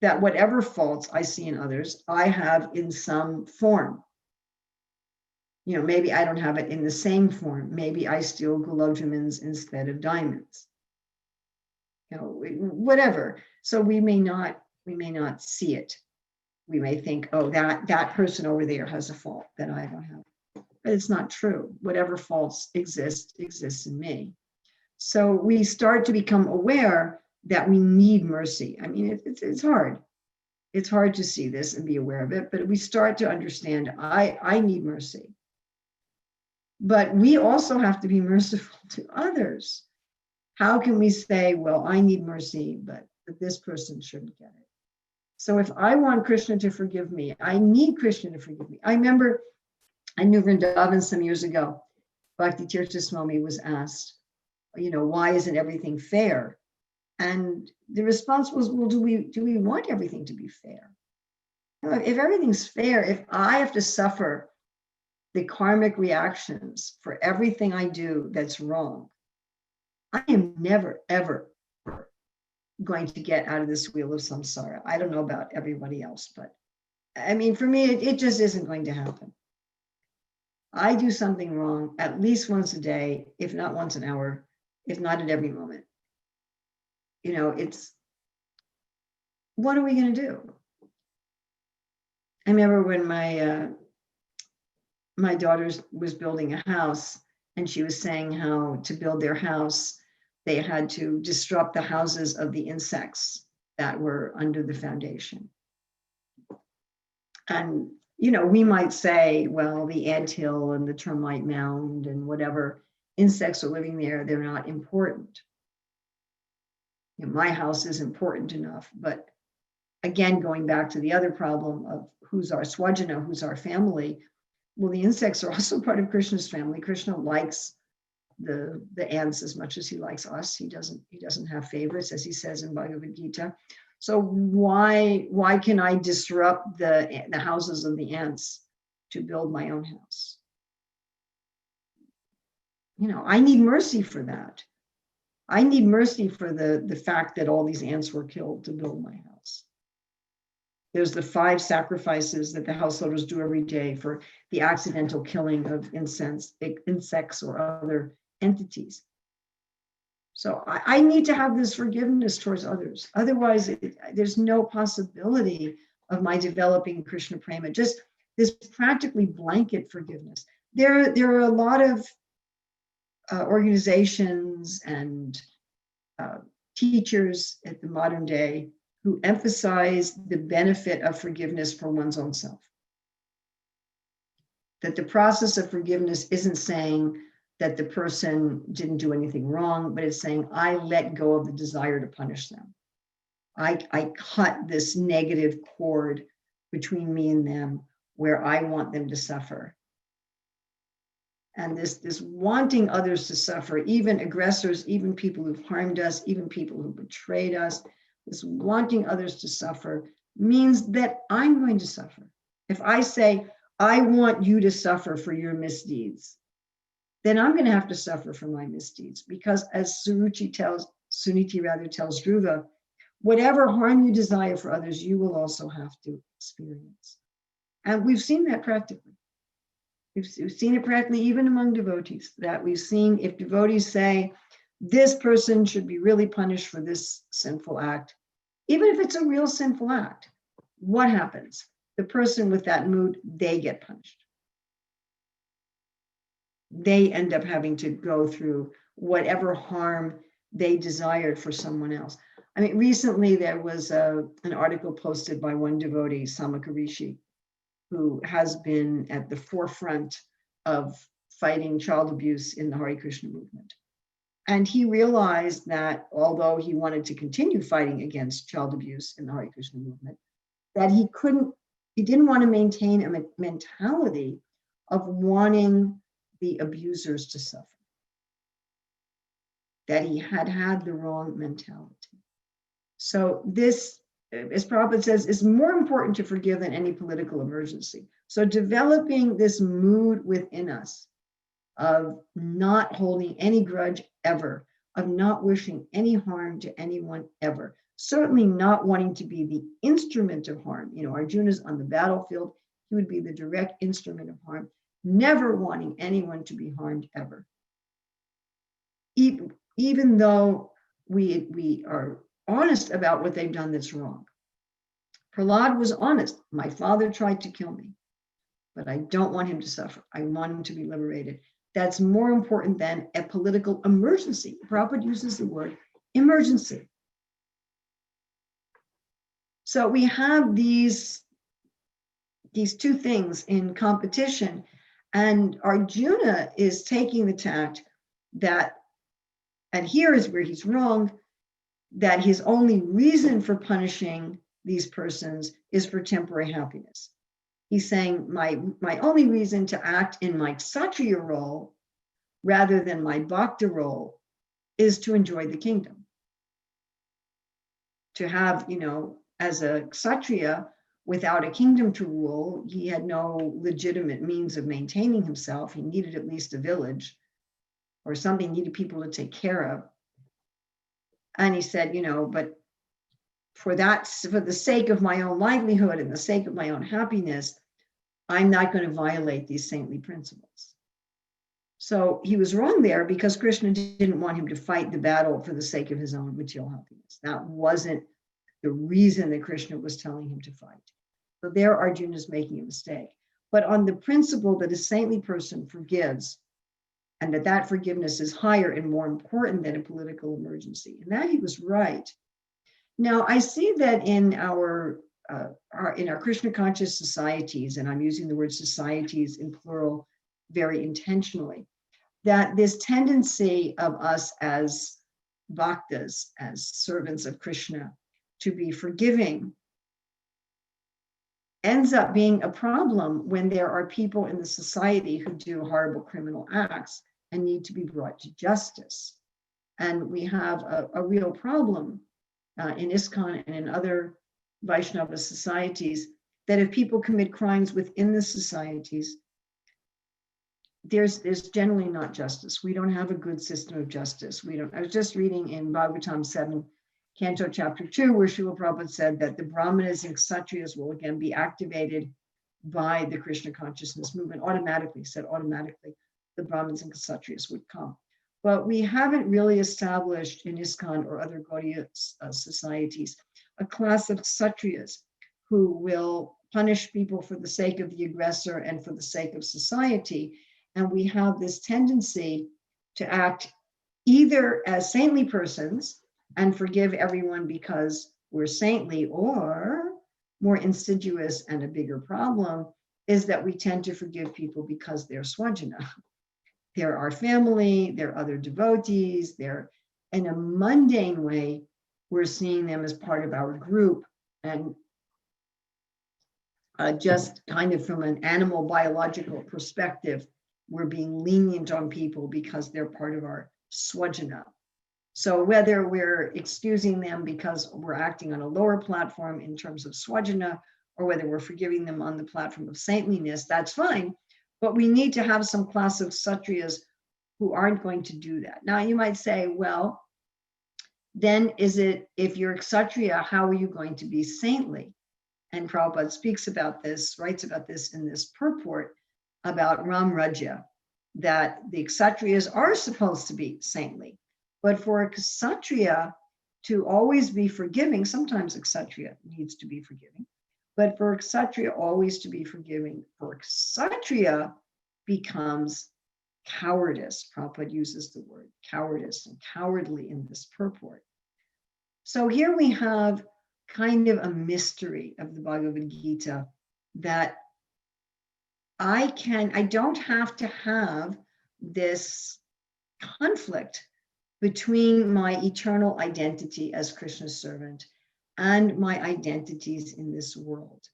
That whatever faults I see in others, I have in some form. maybe I don't have it in the same form. Maybe I steal gulab instead of diamonds. Whatever. So we may not see it. We may think, oh, that person over there has a fault that I don't have. But it's not true. Whatever faults exists in me. So we start to become aware that we need mercy. I mean, it's hard. It's hard to see this and be aware of it, but we start to understand, I need mercy. But we also have to be merciful to others. How can we say, well, I need mercy, but this person shouldn't get it? So if I want Krishna to forgive me, I need Krishna to forgive me. I remember I knew Vrindavan some years ago. Bhakti Tirtha Swami was asked, why isn't everything fair? And the response was, well, do we want everything to be fair? If everything's fair, if I have to suffer the karmic reactions for everything I do that's wrong, I am never, ever going to get out of this wheel of samsara. I don't know about everybody else, but I mean, for me, it just isn't going to happen. I do something wrong at least once a day, if not once an hour, if not at every moment. It's, what are we going to do? I remember when my daughter was building a house, and she was saying how to build their house, they had to disrupt the houses of the insects that were under the foundation. And, we might say, well, the anthill and the termite mound and whatever insects are living there, they're not important. My house is important enough. But again, going back to the other problem of who's our swajana, who's our family, well, the insects are also part of Krishna's family. Krishna likes the ants as much as he likes us. He doesn't have favorites, as he says in Bhagavad-gita. So why can I disrupt the houses of the ants to build my own house? I need mercy for that. I need mercy for the fact that all these ants were killed to build my house. There's the 5 sacrifices that the householders do every day for the accidental killing of insects or other entities. So I need to have this forgiveness towards others. Otherwise, there's no possibility of my developing Krishna prema, just this practically blanket forgiveness. There are a lot of organizations and teachers at the modern day who emphasize the benefit of forgiveness for one's own self. That the process of forgiveness isn't saying that the person didn't do anything wrong, but it's saying, I let go of the desire to punish them. I cut this negative cord between me and them where I want them to suffer. And this wanting others to suffer, even aggressors, even people who've harmed us, even people who betrayed us, this wanting others to suffer means that I'm going to suffer. If I say, I want you to suffer for your misdeeds, then I'm going to have to suffer for my misdeeds, because as Suniti tells Dhruva, whatever harm you desire for others, you will also have to experience. And we've seen that practically. We've seen it practically even among devotees, that we've seen if devotees say, this person should be really punished for this sinful act, even if it's a real sinful act, what happens? The person with that mood, they get punished. They end up having to go through whatever harm they desired for someone else. I mean, recently there was an article posted by one devotee, Samaka Rishi, who has been at the forefront of fighting child abuse in the Hare Krishna movement. And he realized that although he wanted to continue fighting against child abuse in the Hare Krishna movement, that he didn't want to maintain a mentality of wanting the abusers to suffer. That he had the wrong mentality. So this, as Prabhupada says, is more important to forgive than any political emergency. So developing this mood within us of not holding any grudge ever, of not wishing any harm to anyone ever, certainly not wanting to be the instrument of harm. Arjuna's on the battlefield, he would be the direct instrument of harm. never wanting anyone to be harmed ever. Even though we are honest about what they've done that's wrong. Prahlad was honest. My father tried to kill me, but I don't want him to suffer. I want him to be liberated. That's more important than a political emergency. Prabhupada uses the word emergency. So we have these two things in competition, and Arjuna is taking the tact that, and here is where he's wrong, that his only reason for punishing these persons is for temporary happiness. He's saying my only reason to act in my Kshatriya role rather than my Bhakta role is to enjoy the kingdom. To have, as a Kshatriya, without a kingdom to rule, he had no legitimate means of maintaining himself. He needed at least a village or something, needed people to take care of. And he said, but for the sake of my own livelihood and the sake of my own happiness, I'm not going to violate these saintly principles. So he was wrong there because Krishna didn't want him to fight the battle for the sake of his own material happiness. That wasn't the reason that Krishna was telling him to fight. So there Arjuna is making a mistake. But on the principle that a saintly person forgives, and that forgiveness is higher and more important than a political emergency, and that he was right. Now I see that in our Krishna conscious societies, and I'm using the word societies in plural very intentionally, that this tendency of us as bhaktas, as servants of Krishna, to be forgiving ends up being a problem when there are people in the society who do horrible criminal acts and need to be brought to justice. And we have a real problem in ISKCON and in other Vaishnava societies, that if people commit crimes within the societies, there's generally not justice. We don't have a good system of justice. I was just reading in Bhagavatam 7, Canto Chapter 2, where Srila Prabhupada said that the Brahmanas and Kshatriyas will again be activated by the Krishna consciousness movement automatically, the Brahmins and Kshatriyas would come. But we haven't really established in ISKCON or other Gaudiya societies a class of Kshatriyas who will punish people for the sake of the aggressor and for the sake of society. And we have this tendency to act either as saintly persons and forgive everyone because we're saintly, or more insidious and a bigger problem is that we tend to forgive people because they're swajana. They're our family, they're other devotees, they're in a mundane way, we're seeing them as part of our group, and just kind of from an animal biological perspective, we're being lenient on people because they're part of our swajana. So whether we're excusing them because we're acting on a lower platform in terms of swajana, or whether we're forgiving them on the platform of saintliness, that's fine. But we need to have some class of Kshatriyas who aren't going to do that. Now you might say, well, then if you're a Kshatriya, how are you going to be saintly? And Prabhupada speaks about this, writes about this in this purport about Ram Rajya, that the Kshatriyas are supposed to be saintly. But for a Kshatriya to always be forgiving, sometimes a Kshatriya needs to be forgiving, but for a Kshatriya always to be forgiving, for a Kshatriya becomes cowardice. Prabhupada uses the word cowardice and cowardly in this purport. So here we have kind of a mystery of the Bhagavad-gita, that I don't have to have this conflict between my eternal identity as Krishna's servant and my identities in this world.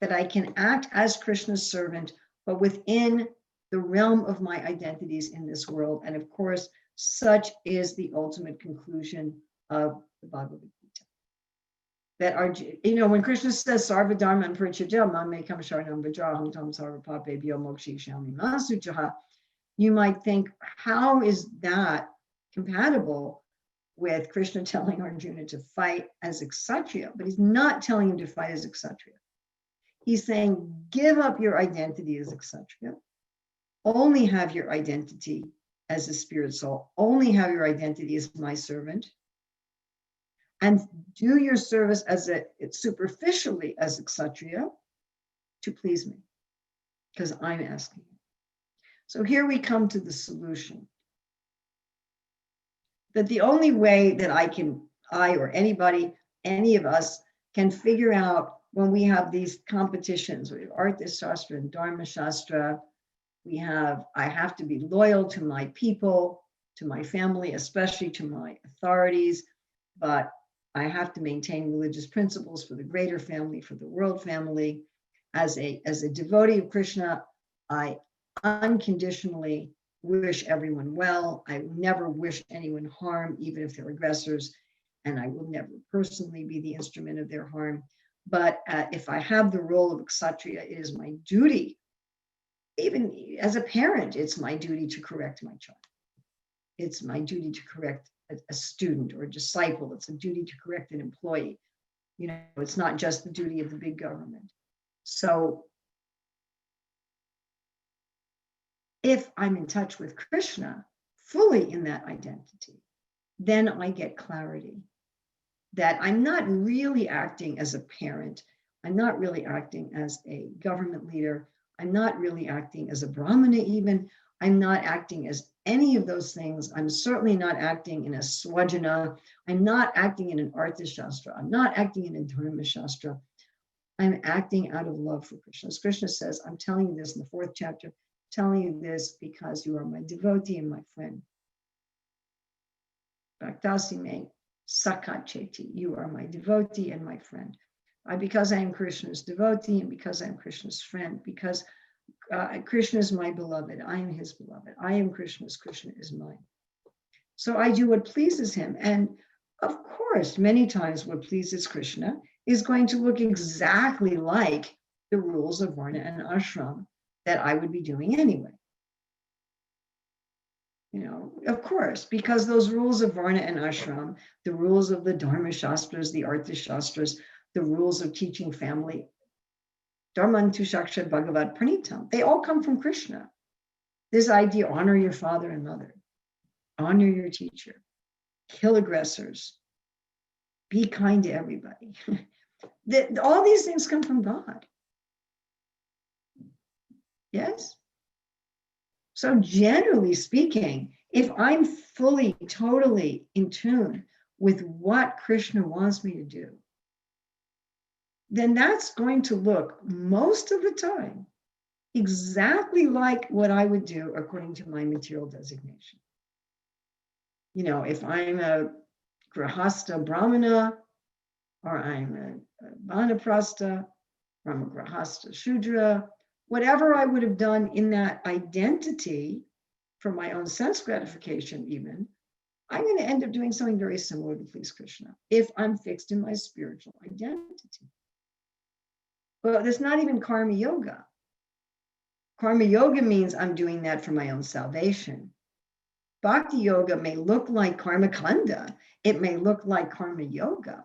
That I can act as Krishna's servant, but within the realm of my identities in this world. And of course, such is the ultimate conclusion of the Bhagavad-gita. That when Krishna says Sarva Dharma and Parityajya Mame Kam Sharanam Vajraham Tam Sarva Papebhyo Mokshishami Masuchaha, you might think, how is that compatible with Krishna telling Arjuna to fight as a Kshatriya? But he's not telling him to fight as a Kshatriya. He's saying, give up your identity as a Kshatriya only have your identity as a spirit soul, only have your identity as my servant, and do your service as superficially as a kshatriya to please me, because I'm asking you. So here we come to the solution. That the only way that I or anybody, any of us can figure out when we have these competitions, we have Artha Shastra and Dharma Shastra, I have to be loyal to my people, to my family, especially to my authorities, but I have to maintain religious principles for the greater family, for the world family. As a devotee of Krishna, I unconditionally wish everyone well. I will never wish anyone harm, even if they're aggressors, and I will never personally be the instrument of their harm. But if I have the role of kshatriya, it is my duty. Even as a parent, it's my duty to correct my child. It's my duty to correct a student or a disciple. It's a duty to correct an employee. It's not just the duty of the big government. So if I'm in touch with Krishna, fully in that identity, then I get clarity that I'm not really acting as a parent. I'm not really acting as a government leader. I'm not really acting as a brahmana even. I'm not acting as any of those things. I'm certainly not acting in a swajana. I'm not acting in an Artha Shastra. I'm not acting in a Dharma Shastra. I'm acting out of love for Krishna. As Krishna says, I'm telling you this in the 4th chapter, telling you this because you are my devotee and my friend. Dasi me sakat cheti. You are my devotee and my friend. Because I am Krishna's devotee and because I am Krishna's friend, because Krishna is my beloved, I am his beloved. I am Krishna's, Krishna is mine. So I do what pleases him. And of course, many times what pleases Krishna is going to look exactly like the rules of Varna and Ashram that I would be doing anyway. Of course, because those rules of Varna and Ashram, the rules of the Dharma Shastras, the Artha Shastras, the rules of teaching family, Dharmantu Shakshat Bhagavad Pranitam, they all come from Krishna. This idea, honor your father and mother, honor your teacher, kill aggressors, be kind to everybody. All these things come from God. Yes? So generally speaking, if I'm fully, totally in tune with what Krishna wants me to do, then that's going to look most of the time exactly like what I would do according to my material designation. If I'm a Grahasta Brahmana, or I'm a Vanaprastha, or I'm a Grahasta Shudra, whatever I would have done in that identity for my own sense gratification even, I'm going to end up doing something very similar to please Krishna if I'm fixed in my spiritual identity. But it's not even karma yoga. Karma yoga means I'm doing that for my own salvation. Bhakti yoga may look like karma kanda. It may look like karma yoga,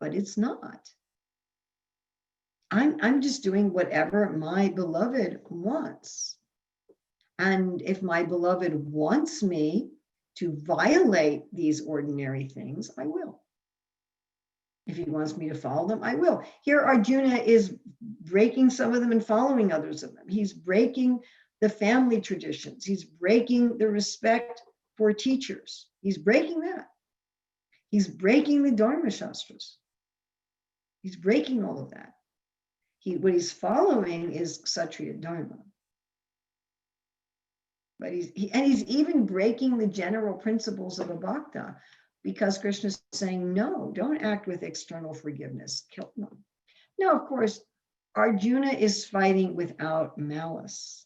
but it's not. I'm just doing whatever my beloved wants. And if my beloved wants me to violate these ordinary things, I will. If he wants me to follow them, I will. Here, Arjuna is breaking some of them and following others of them. He's breaking the family traditions. He's breaking the respect for teachers. He's breaking that. He's breaking the Dharma Shastras. He's breaking all of that. What he's following is Kshatriya Dharma. But he's even breaking the general principles of a bhakta, because Krishna is saying, no, don't act with external forgiveness. Kill them. Now, of course, Arjuna is fighting without malice.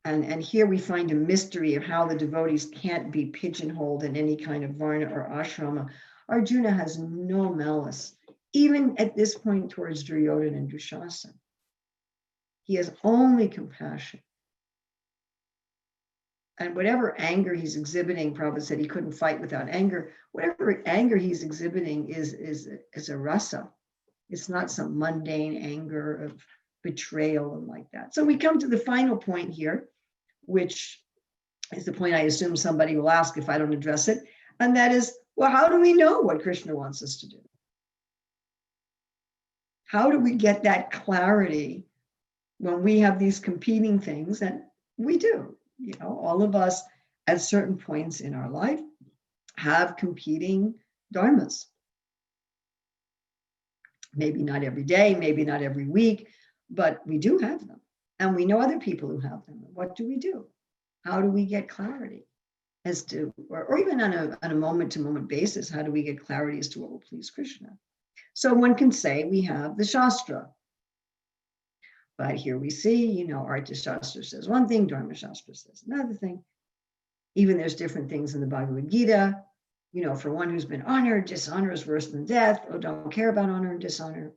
And here we find a mystery of how the devotees can't be pigeonholed in any kind of varna or ashrama. Arjuna has no malice, even at this point towards Duryodhana and Dushasana. He has only compassion. And whatever anger he's exhibiting, Prabhupada said he couldn't fight without anger. Whatever anger he's exhibiting is a rasa. It's not some mundane anger of betrayal and like that. So we come to the final point here, which is the point I assume somebody will ask if I don't address it. And that is, well, how do we know what Krishna wants us to do? How do we get that clarity when we have these competing things? And we do, all of us at certain points in our life have competing dharmas. Maybe not every day, maybe not every week, but we do have them. And we know other people who have them. What do we do? How do we get clarity as to, or even on a moment-to-moment basis, how do we get clarity as to what will please Krishna? So one can say we have the Shastra. But here we see, Artha Shastra says one thing, Dharma Shastra says another thing. Even there's different things in the Bhagavad-gita. For one who's been honored, dishonor is worse than death. Oh, don't care about honor and dishonor.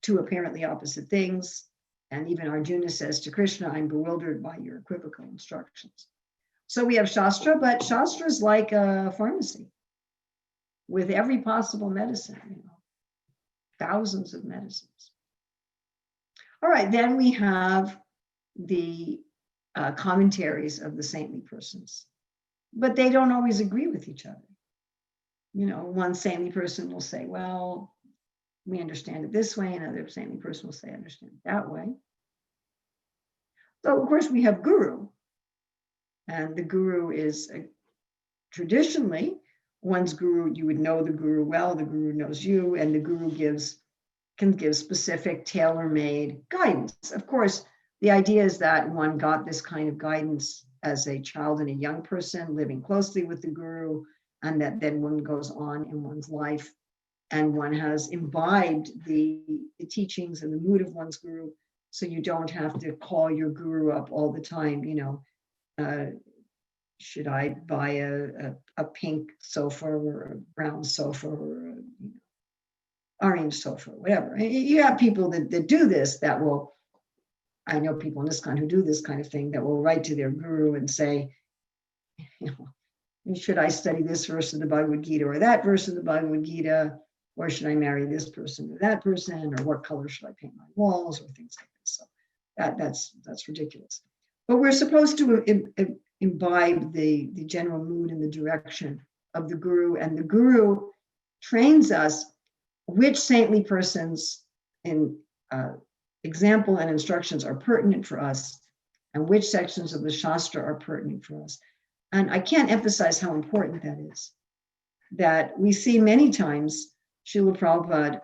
Two apparently opposite things. And even Arjuna says to Krishna, I'm bewildered by your equivocal instructions. So we have Shastra, but Shastra is like a pharmacy with every possible medicine, thousands of medicines. All right, then we have the commentaries of the saintly persons, but they don't always agree with each other. One saintly person will say, well, we understand it this way. Another saintly person will say, I understand it that way. So, of course, we have guru. And the guru is traditionally, one's guru, you would know the guru well, the guru knows you, and the guru can give specific tailor-made guidance. Of course, the idea is that one got this kind of guidance as a child and a young person living closely with the guru, and that then one goes on in one's life and one has imbibed the teachings and the mood of one's guru, so you don't have to call your guru up all the time, should I buy a pink sofa or a brown sofa or a orange sofa, whatever. You have people that do this, that will, I know people in this kind who do this kind of thing, that will write to their guru and say, should I study this verse of the Bhagavad-gita or that verse of the Bhagavad-gita, or should I marry this person or that person, or what color should I paint my walls, or things like this. So that's ridiculous. But we're supposed to imbibe the general mood and the direction of the guru, and the guru trains us which saintly persons in example and instructions are pertinent for us, and which sections of the Shastra are pertinent for us. And I can't emphasize how important that is, that we see many times Srila Prabhupada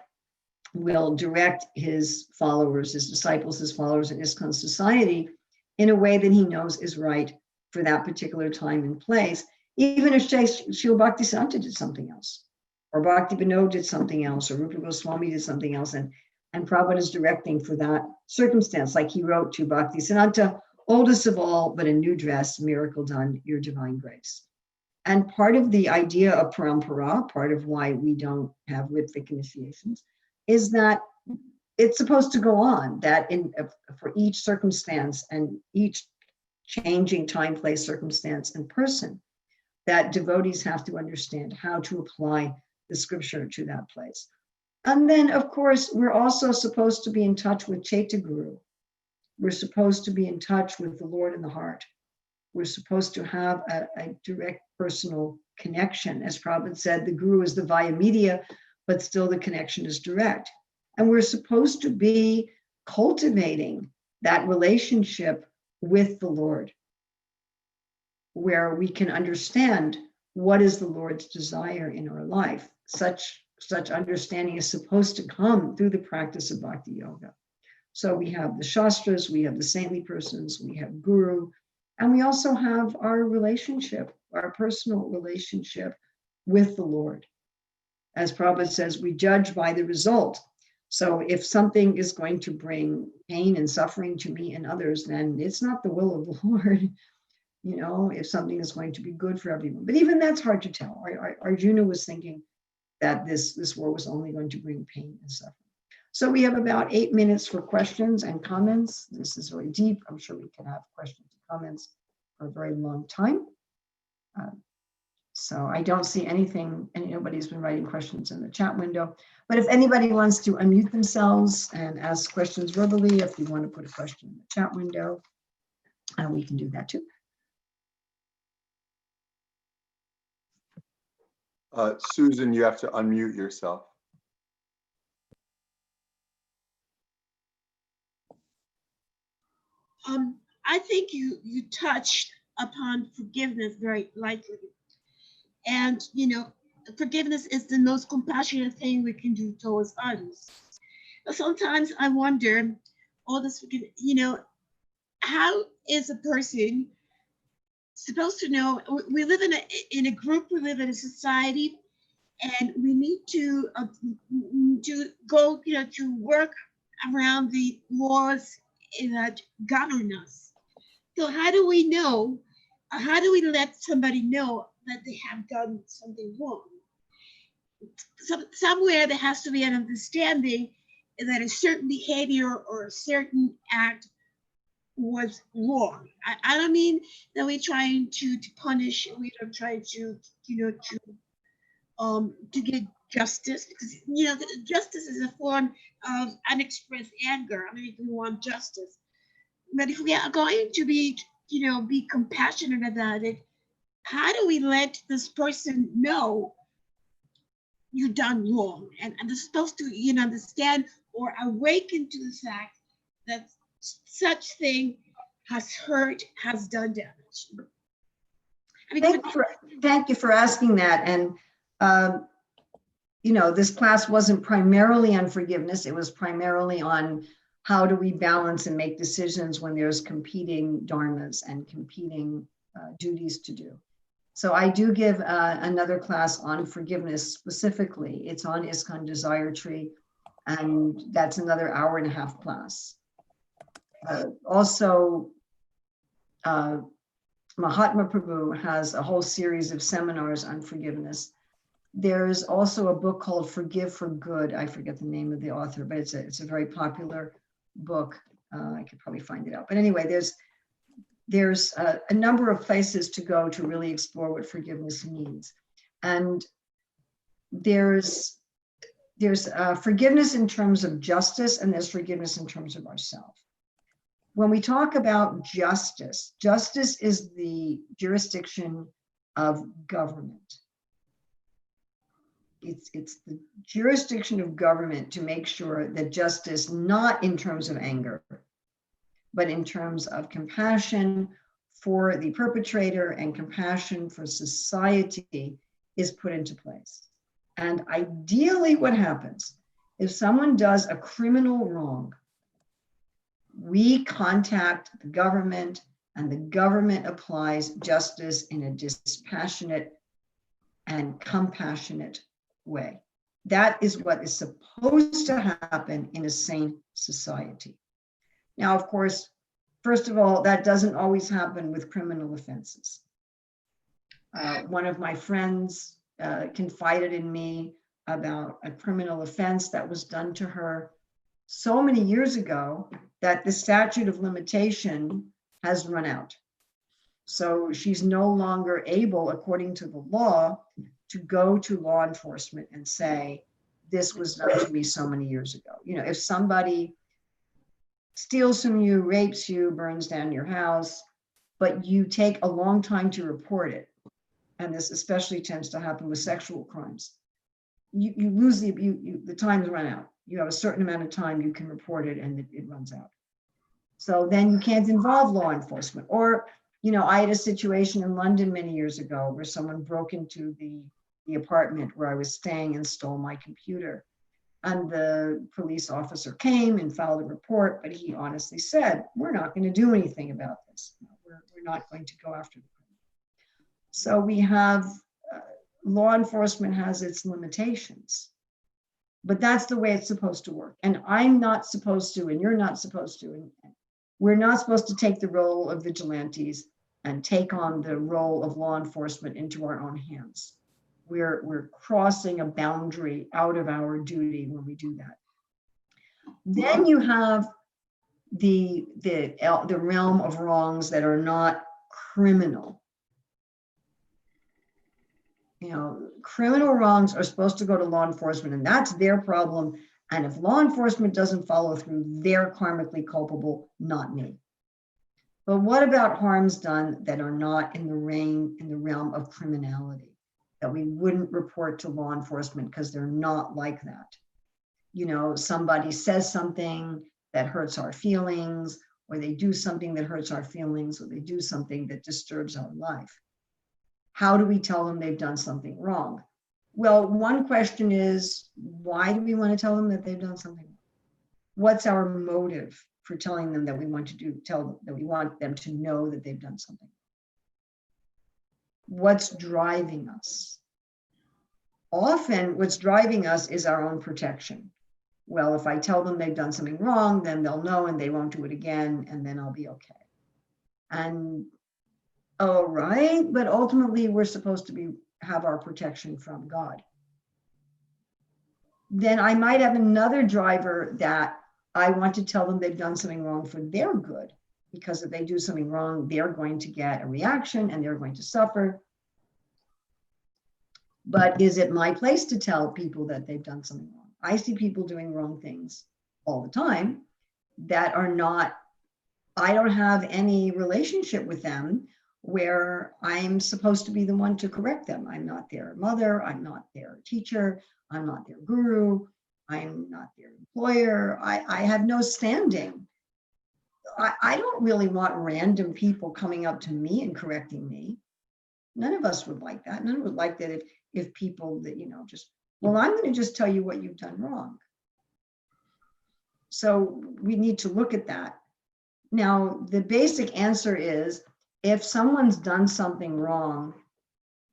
will direct his followers, his disciples, his followers in ISKCON society in a way that he knows is right for that particular time and place, even if Srila Bhaktisiddhanta did something else, or Bhakti Vinod did something else, or Rupa Goswami did something else, and Prabhupada is directing for that circumstance, like he wrote to Bhaktisiddhanta, oldest of all, but a new dress, miracle done, your divine grace. And part of the idea of parampara, part of why we don't have Ritvik initiations, is that it's supposed to go on, that for each circumstance and each changing time, place, circumstance, and person, that devotees have to understand how to apply the scripture to that place. And then, of course, we're also supposed to be in touch with Chaitya Guru. We're supposed to be in touch with the Lord in the heart. We're supposed to have a direct personal connection. As Prabhupada said, the Guru is the via media, but still the connection is direct. And we're supposed to be cultivating that relationship with the Lord, where we can understand what is the Lord's desire in our life. Such understanding is supposed to come through the practice of Bhakti Yoga. So we have the Shastras, we have the saintly persons, we have Guru, and we also have our relationship, our personal relationship with the Lord. As Prabhupada says, we judge by the result. So if something is going to bring pain and suffering to me and others, then it's not the will of the Lord. If something is going to be good for everyone. But even that's hard to tell. Arjuna was thinking that this war was only going to bring pain and suffering. So we have about 8 minutes for questions and comments. This is very deep. I'm sure we can have questions and comments for a very long time. So I don't see anything, and nobody's been writing questions in the chat window. But if anybody wants to unmute themselves and ask questions verbally, if you want to put a question in the chat window, we can do that too. Susan, you have to unmute yourself. I think you touched upon forgiveness very lightly. And, forgiveness is the most compassionate thing we can do towards others. But sometimes I wonder, all this forgiveness, how is a person supposed to know? We live in a group, we live in a society, and we need to go, to work around the laws that govern us. So how do we know? How do we let somebody know that they have done something wrong? Somewhere there has to be an understanding that a certain behavior or a certain act was wrong. I don't mean that we're trying to punish. We don't try to get justice, because justice is a form of unexpressed anger. I mean, we want justice, but if we are going to be compassionate about it, how do we let this person know you've done wrong, and they're supposed to understand or awaken to the fact that such thing has hurt, has done damage. I mean, thank you for asking that. And this class wasn't primarily on forgiveness. It was primarily on how do we balance and make decisions when there's competing dharmas and competing duties to do. So I do give another class on forgiveness specifically. It's on ISKCON Desire Tree, and that's another 1.5 hour class. Also, Mahatma Prabhu has a whole series of seminars on forgiveness. There's also a book called Forgive for Good. I forget the name of the author, but it's a very popular book. I could probably find it out. But anyway, there's a number of places to go to really explore what forgiveness means. And there's forgiveness in terms of justice, and there's forgiveness in terms of ourselves. When we talk about justice, justice is the jurisdiction of government. It's the jurisdiction of government to make sure that justice, not in terms of anger, but in terms of compassion for the perpetrator and compassion for society, is put into place. And ideally, what happens if someone does a criminal wrong, we contact the government, and the government applies justice in a dispassionate and compassionate way. That is what is supposed to happen in a sane society. Now, of course, first of all, that doesn't always happen with criminal offenses. One of my friends confided in me about a criminal offense that was done to her so many years ago that the statute of limitation has run out. So she's no longer able, according to the law, to go to law enforcement and say, this was done to me so many years ago. If somebody steals from you, rapes you, burns down your house, but you take a long time to report it, and this especially tends to happen with sexual crimes, you lose the time's run out. You have a certain amount of time you can report it, and it runs out. So then you can't involve law enforcement. Or, I had a situation in London many years ago where someone broke into the apartment where I was staying and stole my computer. And the police officer came and filed a report, but he honestly said, we're not going to do anything about this. We're not going to go after the criminal. So we have, law enforcement has its limitations, but that's the way it's supposed to work. And I'm not supposed to, and you're not supposed to, and we're not supposed to take the role of vigilantes and take on the role of law enforcement into our own hands. We're crossing a boundary out of our duty when we do that. Then you have the realm of wrongs that are not criminal. Criminal wrongs are supposed to go to law enforcement, and that's their problem. And if law enforcement doesn't follow through, they're karmically culpable, not me. But what about harms done that are not in the realm of criminality, that we wouldn't report to law enforcement because they're not like that? Somebody says something that hurts our feelings, or they do something that hurts our feelings, or they do something that disturbs our life. How do we tell them they've done something wrong? Well, one question is, why do we want to tell them that they've done something wrong? What's our motive for telling them that we want them to know that they've done something? What's driving us? Often what's driving us is our own protection. Well, if I tell them they've done something wrong, then they'll know and they won't do it again, and then I'll be okay. And all right, but ultimately we're supposed to have our protection from God. Then I might have another driver that I want to tell them they've done something wrong for their good, because if they do something wrong, they're going to get a reaction and they're going to suffer. But is it my place to tell people that they've done something wrong? I see people doing wrong things all the time that are not, I don't have any relationship with them where I'm supposed to be the one to correct them. I'm not their mother, I'm not their teacher, I'm not their guru, I'm not their employer. I have no standing. I don't really want random people coming up to me and correcting me. None of us would like that. None would like that if people that, well, I'm going to just tell you what you've done wrong. So we need to look at that. Now, the basic answer is, if someone's done something wrong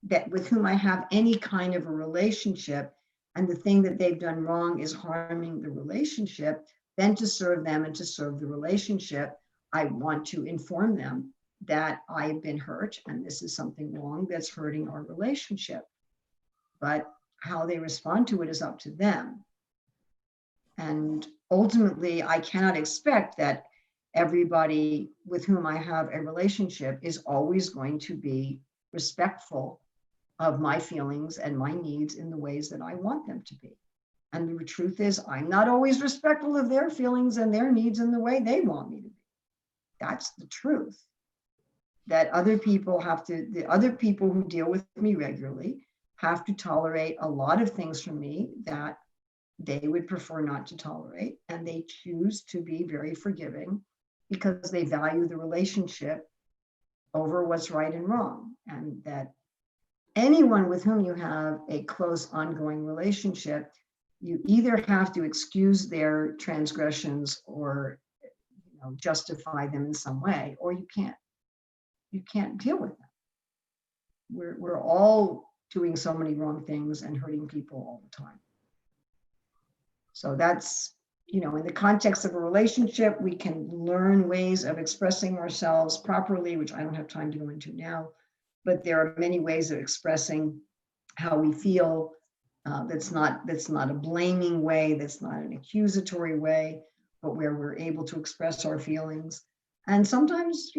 that with whom I have any kind of a relationship, and the thing that they've done wrong is harming the relationship, then to serve them and to serve the relationship, I want to inform them that I've been hurt and this is something wrong that's hurting our relationship. But how they respond to it is up to them. And ultimately, I cannot expect that everybody with whom I have a relationship is always going to be respectful of my feelings and my needs in the ways that I want them to be. And the truth is, I'm not always respectful of their feelings and their needs in the way they want me to be. That's the truth. That the other people who deal with me regularly have to tolerate a lot of things from me that they would prefer not to tolerate. And they choose to be very forgiving because they value the relationship over what's right and wrong. And that anyone with whom you have a close ongoing relationship, you either have to excuse their transgressions or justify them in some way, or you can't deal with them. We're all doing so many wrong things and hurting people all the time. So that's, in the context of a relationship, we can learn ways of expressing ourselves properly, which I don't have time to go into now, but there are many ways of expressing how we feel. That's not a blaming way, that's not an accusatory way, but where we're able to express our feelings. And sometimes,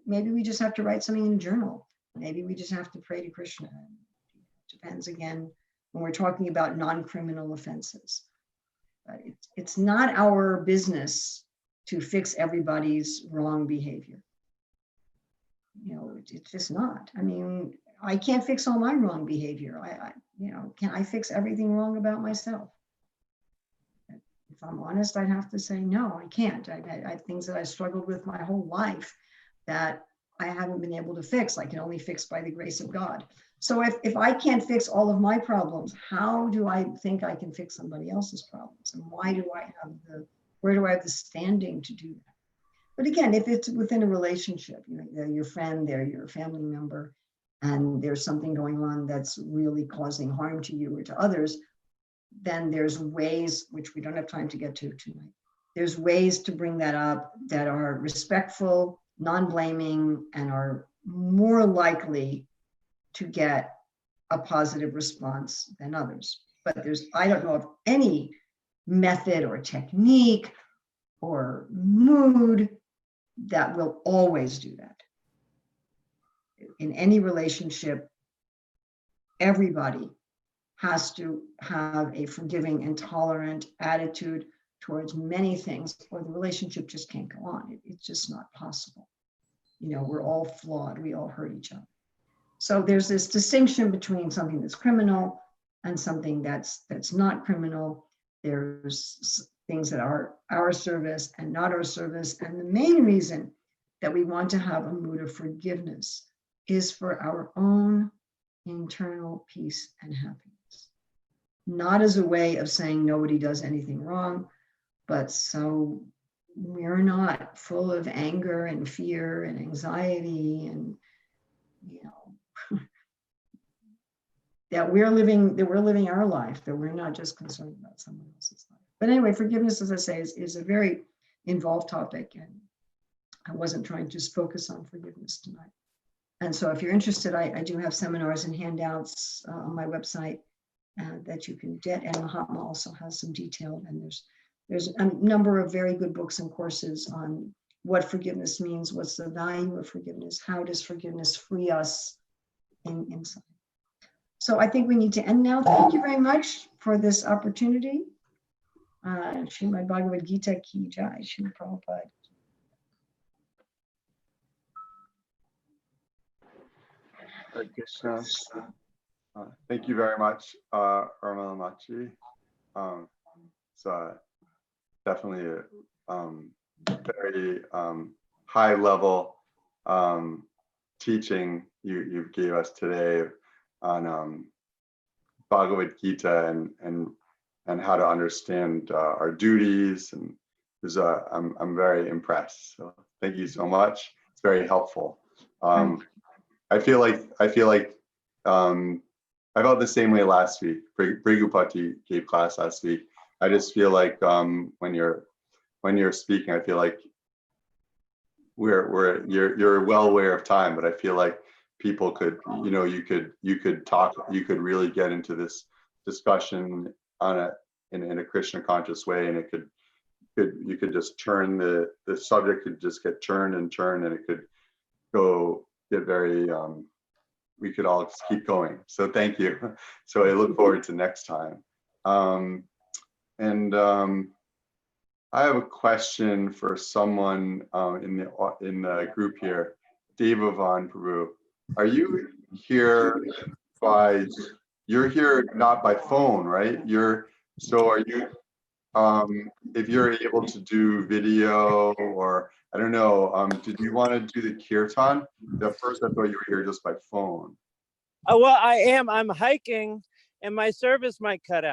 maybe we just have to write something in a journal. Maybe we just have to pray to Krishna. It depends, again, when we're talking about non-criminal offenses. But it's not our business to fix everybody's wrong behavior. It's just not. I mean, I can't fix all my wrong behavior. Can I fix everything wrong about myself? If I'm honest, I'd have to say, no, I can't. I have things that I struggled with my whole life that I haven't been able to fix. I can only fix by the grace of God. So if I can't fix all of my problems, how do I think I can fix somebody else's problems? And where do I have the standing to do that? But again, if it's within a relationship, they're your friend, they're your family member, and there's something going on that's really causing harm to you or to others, then there's ways, which we don't have time to get to tonight, there's ways to bring that up that are respectful, non-blaming, and are more likely to get a positive response than others. But I don't know of any method or technique or mood that will always do that. In any relationship, everybody has to have a forgiving and tolerant attitude towards many things, or the relationship just can't go on. It's just not possible. You know, we're all flawed. We all hurt each other. So there's this distinction between something that's criminal and something that's not criminal. There's things that are our service and not our service. And the main reason that we want to have a mood of forgiveness is for our own internal peace and happiness. Not as a way of saying nobody does anything wrong, but so we're not full of anger and fear and anxiety, and you know, that we're living our life, that we're not just concerned about someone else's life. But anyway, forgiveness, as I say, is a very involved topic, and I wasn't trying to just focus on forgiveness tonight. And so if you're interested, I do have seminars and handouts on my website that you can get, and Mahatma also has some detailed, and there's a number of very good books and courses on what forgiveness means, what's the value of forgiveness, how does forgiveness free us inside. So I think we need to end now. Thank you very much for this opportunity. Srimad Bhagavad-gita ki jai, Srila Prabhupada. Hare Krishna. Thank you very much, Urmila Machi. It's definitely a very high level teaching you gave us today on Bhagavad-gita and how to understand our duties, and I'm very impressed. So thank you so much. It's very helpful. I feel like I felt the same way last week. Brigupati gave class last week. I just feel like when you're speaking, I feel like you're well aware of time, but I feel like people could, you know, you could talk, you could really get into this discussion in a Krishna conscious way, and you could just turn the subject could just get turned and turned, and it could get very we could all just keep going. So thank you. So I look forward to next time. I have a question for someone in the group here. Devavan Prabhu, are you here you're here not by phone, right? So are you, if you're able to do video, or I don't know, did you want to do the Kirtan? At first I thought you were here just by phone. Well, I am. I'm hiking and my service might cut out.